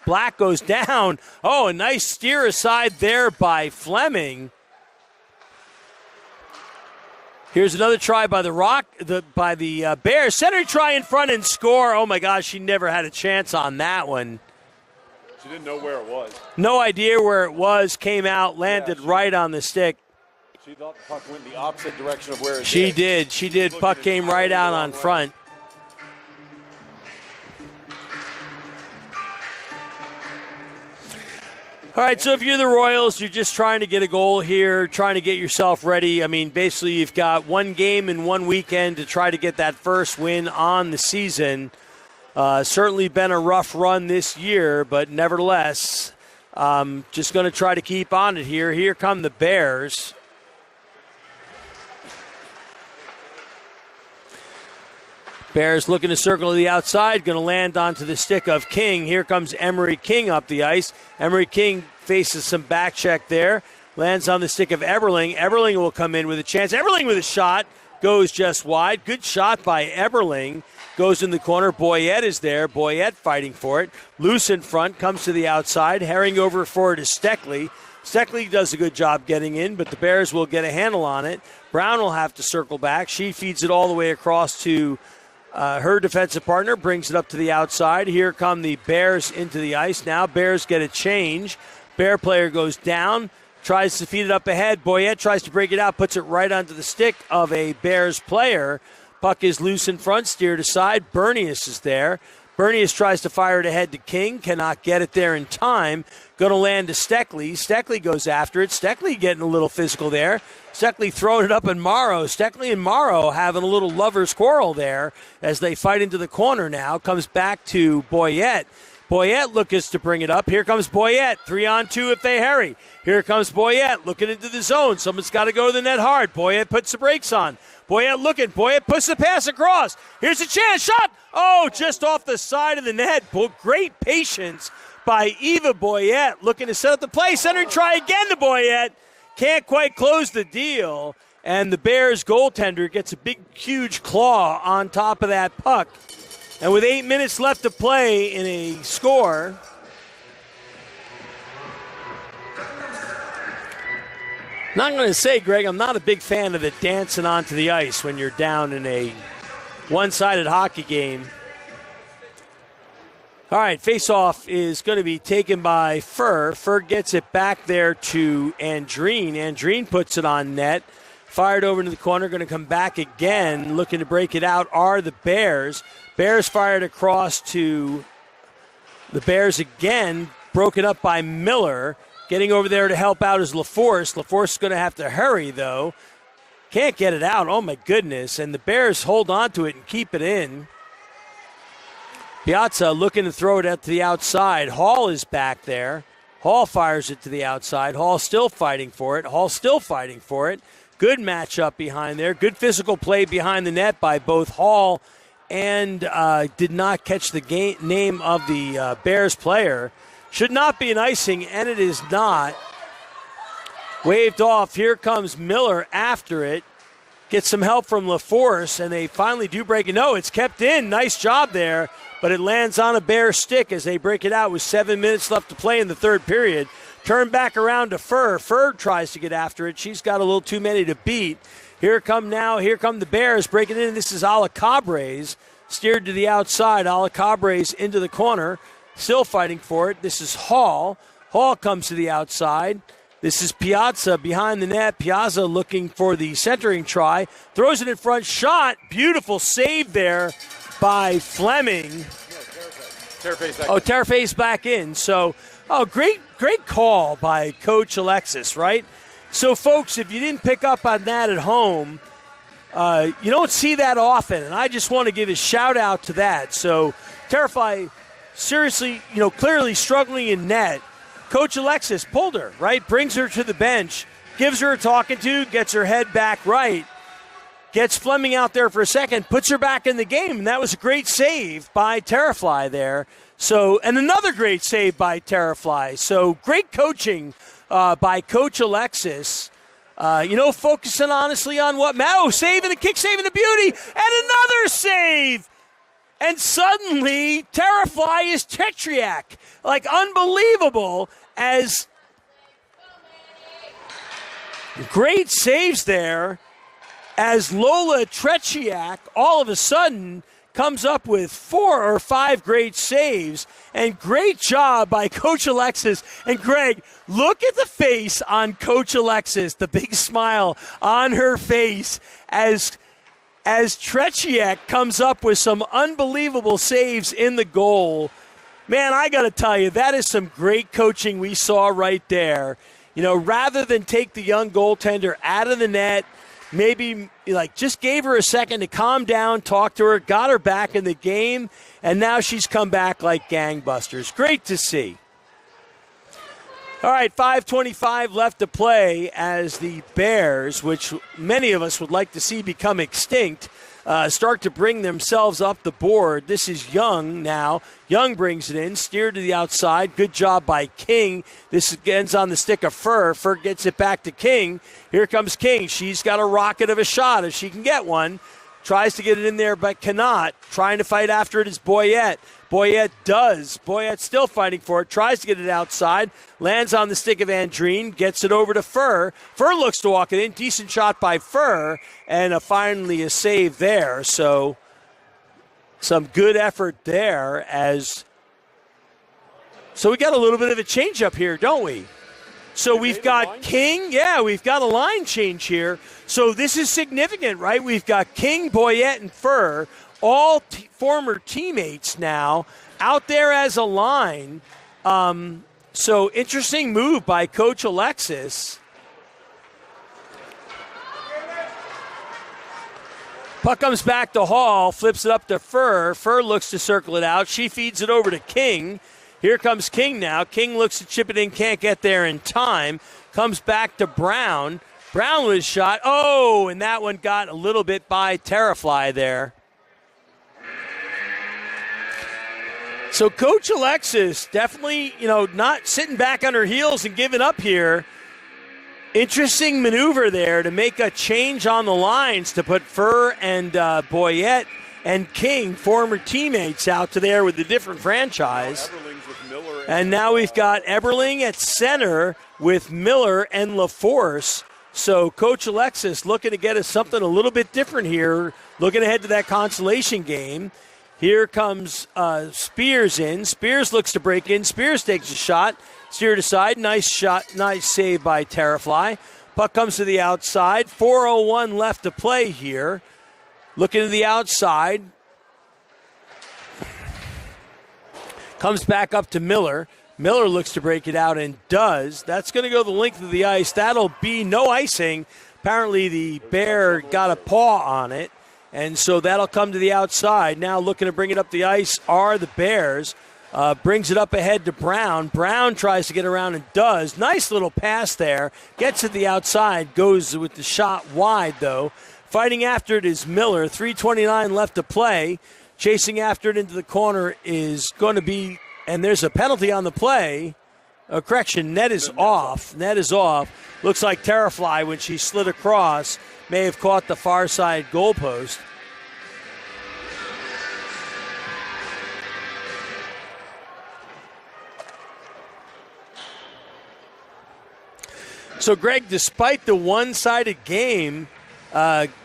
Black goes down. Oh, a nice steer aside there by Fleming. Here's another try by the Bears. Center try in front and score. Oh my gosh, she never had a chance on that one. She didn't know where it was. No idea where it was. Came out, landed right on the stick. She thought the puck went the opposite direction of where it She did. She did. Puck came right out on front. All right, so if you're the Royals, you're just trying to get a goal here, trying to get yourself ready. I mean, basically you've got one game in one weekend to try to get that first win on the season. Certainly been a rough run this year, but nevertheless, just going to try to keep on it here. Here come the Bears. Bears looking to circle to the outside, going to land onto the stick of King. Here comes Emery King up the ice. Emery King faces some back check there. Lands on the stick of Eberling. Eberling will come in with a chance. Eberling with a shot. Goes just wide. Good shot by Eberling. Goes in the corner. Boyette is there. Boyette fighting for it. Loose in front. Comes to the outside. Herring over for it is Steckley. Steckley does a good job getting in, but the Bears will get a handle on it. Brown will have to circle back. She feeds it all the way across to her defensive partner, brings it up to the outside. Here come the Bears into the ice. Now Bears get a change. Bear player goes down, tries to feed it up ahead. Boyette tries to break it out, puts it right onto the stick of a Bears player. Puck is loose in front, steered aside. Bernius is there. Bernius tries to fire it ahead to King, cannot get it there in time. Going to land to Steckley. Steckley goes after it. Steckley getting a little physical there. Steckley throwing it up in Morrow. Steckley and Morrow having a little lover's quarrel there as they fight into the corner now. Comes back to Boyette. Boyette looking to bring it up. Here comes Boyette. 3-on-2 if they hurry. Here comes Boyette looking into the zone. Someone's got to go to the net hard. Boyette puts the brakes on. Boyette looking. Boyette puts the pass across. Here's a chance. Shot. Oh, just off the side of the net. Great patience by Eva Boyette looking to set up the play. Center try again to Boyette. Can't quite close the deal. And the Bears goaltender gets a big, huge claw on top of that puck. And with 8 minutes left to play in a score, not going to say, Greg, I'm not a big fan of the dancing onto the ice when you're down in a one-sided hockey game. All right, face-off is going to be taken by Furr. Furr gets it back there to Andreen. Andreen puts it on net. Fired over into the corner, going to come back again. Looking to break it out are the Bears. Bears fired across to the Bears again. Broken up by Miller. Getting over there to help out is LaForce. LaForce is going to have to hurry, though. Can't get it out. Oh, my goodness. And the Bears hold on to it and keep it in. Piazza looking to throw it out to the outside. Hall is back there. Hall fires it to the outside. Hall still fighting for it. Hall still fighting for it. Good matchup behind there. Good physical play behind the net by both Hall and did not catch the name of the Bears player. Should not be an icing, and it is not. Waved off. Here comes Miller after it. Gets some help from LaForce, and they finally do break it. No, it's kept in. Nice job there, but it lands on a Bear stick as they break it out with 7 minutes left to play in the third period. Turn back around to Furr. Furr tries to get after it. She's got a little too many to beat. Here come the Bears breaking in. This is Alacabres. Steered to the outside. Alacabres into the corner. Still fighting for it. This is Hall. Hall comes to the outside. This is Piazza behind the net. Piazza looking for the centering try. Throws it in front. Shot. Beautiful save there by Fleming. Terraface back in. So, great call by Coach Alexis, right? So, folks, if you didn't pick up on that at home, you don't see that often, and I just want to give a shout-out to that. So, Terrify, seriously, clearly struggling in net. Coach Alexis pulled her, right? Brings her to the bench, gives her a talking to, gets her head back right, gets Fleming out there for a second, puts her back in the game, and that was a great save by Terrafly there. So, and another great save by Terrafly. So, great coaching by Coach Alexis. Focusing honestly on what saving a kick, saving a beauty, and another save. And suddenly, Terrafly is Tetriac. Like, unbelievable as great saves there as Lola Trechiak all of a sudden comes up with 4 or 5 great saves. And great job by Coach Alexis. And Greg, look at the face on Coach Alexis, the big smile on her face as Trechiak comes up with some unbelievable saves in the goal. Man, I got to tell you, that is some great coaching we saw right there. Rather than take the young goaltender out of the net, maybe just gave her a second to calm down, talk to her, got her back in the game, and now she's come back like gangbusters. Great to see. All right, 5:25 left to play as the Bears, which many of us would like to see become extinct, start to bring themselves up the board. This is Young now. Young brings it in, steered to the outside. Good job by King. This ends on the stick of Furr. Furr gets it back to King. Here comes King. She's got a rocket of a shot if she can get one. Tries to get it in there, but cannot. Trying to fight after it is Boyette. Boyette does. Boyette's still fighting for it. Tries to get it outside. Lands on the stick of Andreen. Gets it over to Furr. Furr looks to walk it in. Decent shot by Furr. And finally a save there. So some good effort there So we got a little bit of a change up here, don't we? So we've got King. Yeah, we've got a line change here. So this is significant, right? We've got King, Boyette, and Furr, all former teammates now, out there as a line. So interesting move by Coach Alexis. Puck comes back to Hall, flips it up to Furr. Furr looks to circle it out. She feeds it over to King. Here comes King now. King looks to chip it in, can't get there in time. Comes back to Brown. Brown was shot. Oh, and that one got a little bit by Terrafly there. So Coach Alexis definitely, not sitting back on her heels and giving up here. Interesting maneuver there to make a change on the lines to put Furr and Boyette and King, former teammates, out to there with a different franchise. And now we've got Eberling at center with Miller and LaForce. So Coach Alexis looking to get us something a little bit different here, looking ahead to that consolation game. Here comes Spears in. Spears looks to break in. Spears takes a shot. Steered aside. Nice shot. Nice save by Terrafly. Puck comes to the outside. 4:01 left to play here. Looking to the outside. Comes back up to Miller. Miller looks to break it out and does. That's going to go the length of the ice. That'll be no icing. Apparently the Bear got a paw on it. And so that'll come to the outside. Now looking to bring it up the ice are the Bears. Brings it up ahead to Brown. Brown tries to get around and does. Nice little pass there. Gets it the outside. Goes with the shot wide, though. Fighting after it is Miller. 3:29 left to play. Chasing after it into the corner is going to be, and there's a penalty on the play. Correction, net is off. Net is off. Looks like Terrafly, when she slid across, may have caught the far side goalpost. So, Greg, despite the one-sided game,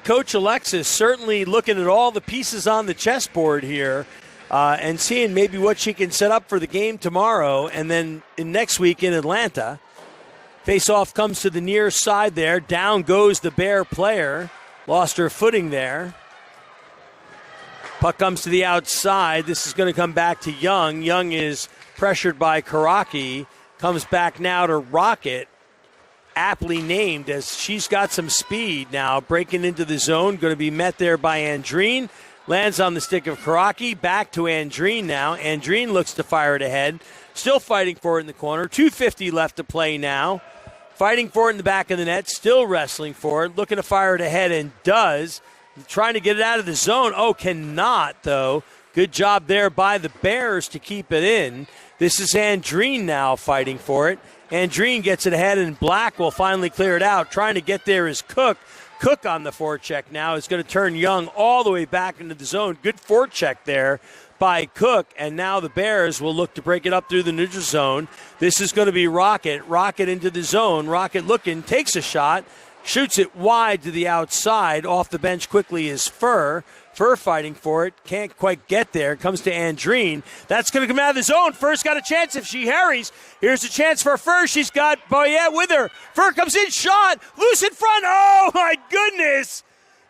Coach Alexis certainly looking at all the pieces on the chessboard here and seeing maybe what she can set up for the game tomorrow and then next week in Atlanta. Face-off comes to the near side there. Down goes the Bear player. Lost her footing there. Puck comes to the outside. This is going to come back to Young. Young is pressured by Karaki. Comes back now to Rocket. Aptly named, as she's got some speed now. Breaking into the zone. Going to be met there by Andreen. Lands on the stick of Karaki. Back to Andreen now. Andreen looks to fire it ahead. Still fighting for it in the corner. 2:50 left to play now. Fighting for it in the back of the net. Still wrestling for it. Looking to fire it ahead and does. Trying to get it out of the zone. Oh, cannot, though. Good job there by the Bears to keep it in. This is Andreen now fighting for it. Andreen gets it ahead, and Black will finally clear it out. Trying to get there is Cook. Cook on the forecheck now is going to turn Young all the way back into the zone. Good forecheck there by Cook, and now the Bears will look to break it up through the neutral zone. This is going to be Rocket. Rocket into the zone. Rocket looking, takes a shot, shoots it wide to the outside. Off the bench quickly is Furr. Furr fighting for it. Can't quite get there. Comes to Andreen. That's going to come out of the zone. Furr's got a chance if she harries. Here's a chance for Furr. She's got Boyette with her. Furr comes in, shot. Loose in front. Oh, my goodness.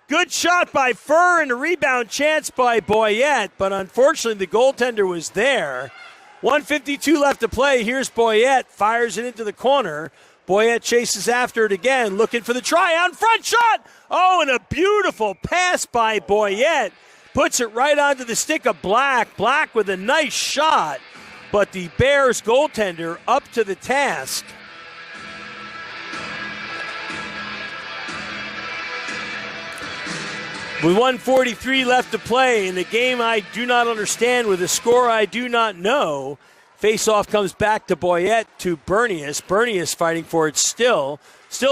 Good shot by Furr and a rebound chance by Boyette. But unfortunately, the goaltender was there. 1:52 left to play. Here's Boyette. Fires it into the corner. Boyette chases after it again, looking for the try on front shot. Oh, and a beautiful pass by Boyette. Puts it right onto the stick of Black. Black with a nice shot, but the Bears goaltender up to the task. With 1:43 left to play in a game I do not understand with a score I do not know. Face-off comes back to Boyette to Bernius. Bernius fighting for it still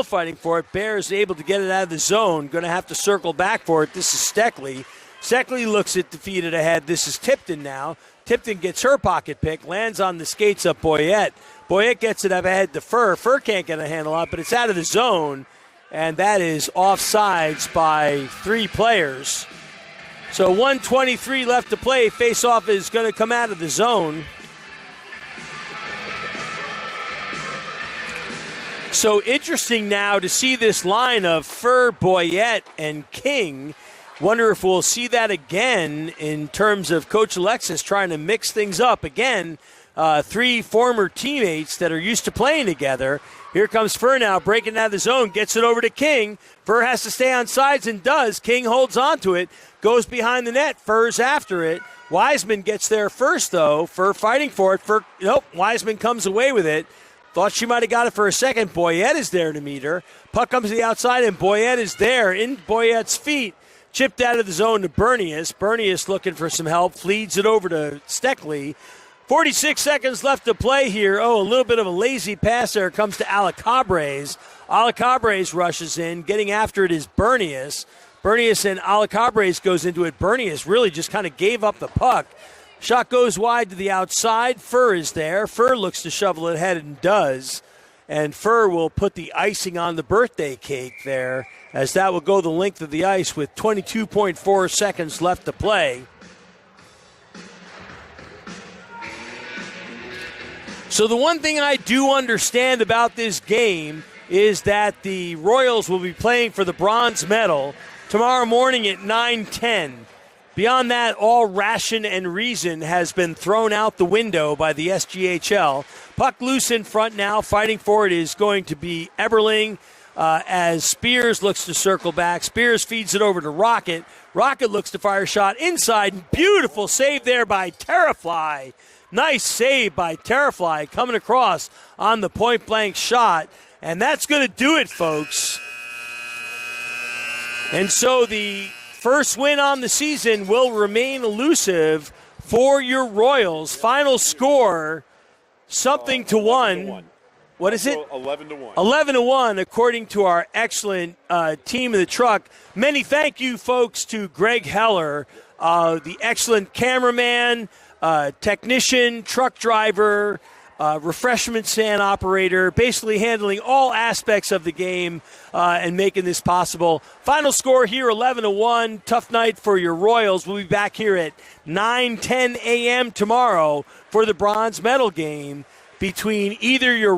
fighting for it. Bears able to get it out of the zone. Going to have to circle back for it. This is Steckley. Steckley looks at defeated ahead. This is Tipton now. Tipton gets her pocket pick, lands on the skates of Boyette. Boyette gets it up ahead to Furr. Furr can't get a handle on it, but it's out of the zone, and that is offsides by 3 players. So 1:23 left to play. Face-off is going to come out of the zone. So interesting now to see this line of Furr, Boyette, and King. Wonder if we'll see that again in terms of Coach Alexis trying to mix things up. Again, three former teammates that are used to playing together. Here comes Furr now, breaking out of the zone, gets it over to King. Furr has to stay on sides and does. King holds on to it, goes behind the net. Furr's after it. Wiseman gets there first, though. Furr fighting for it. Nope, Wiseman comes away with it. Thought she might have got it for a second. Boyette is there to meet her. Puck comes to the outside, and Boyette is there in Boyette's feet. Chipped out of the zone to Bernius. Bernius looking for some help. Feeds it over to Steckley. 46 seconds left to play here. Oh, a little bit of a lazy pass there. Comes to Alacabres. Alacabres rushes in. Getting after it is Bernius. Bernius and Alacabres goes into it. Bernius really just kind of gave up the puck. Shot goes wide to the outside. Furr is there. Furr looks to shovel it ahead and does. And Furr will put the icing on the birthday cake there, as that will go the length of the ice with 22.4 seconds left to play. So the one thing I do understand about this game is that the Royals will be playing for the bronze medal tomorrow morning at 9:10. Beyond that, all ration and reason has been thrown out the window by the SGHL. Puck loose in front now. Fighting for it is going to be Eberling as Spears looks to circle back. Spears feeds it over to Rocket. Rocket looks to fire a shot inside. Beautiful save there by Terrafly. Nice save by Terrafly coming across on the point-blank shot. And that's going to do it, folks. And so the first win on the season will remain elusive for your Royals. Final score, something to 1. What is it? 11-1. 11-1, according to our excellent team of the truck. Many thank you, folks, to Greg Heller, the excellent cameraman, technician, truck driver, refreshment stand operator, basically handling all aspects of the game and making this possible. Final score here, 11-1. Tough night for your Royals. We'll be back here at 9:10 a.m. tomorrow for the bronze medal game between either your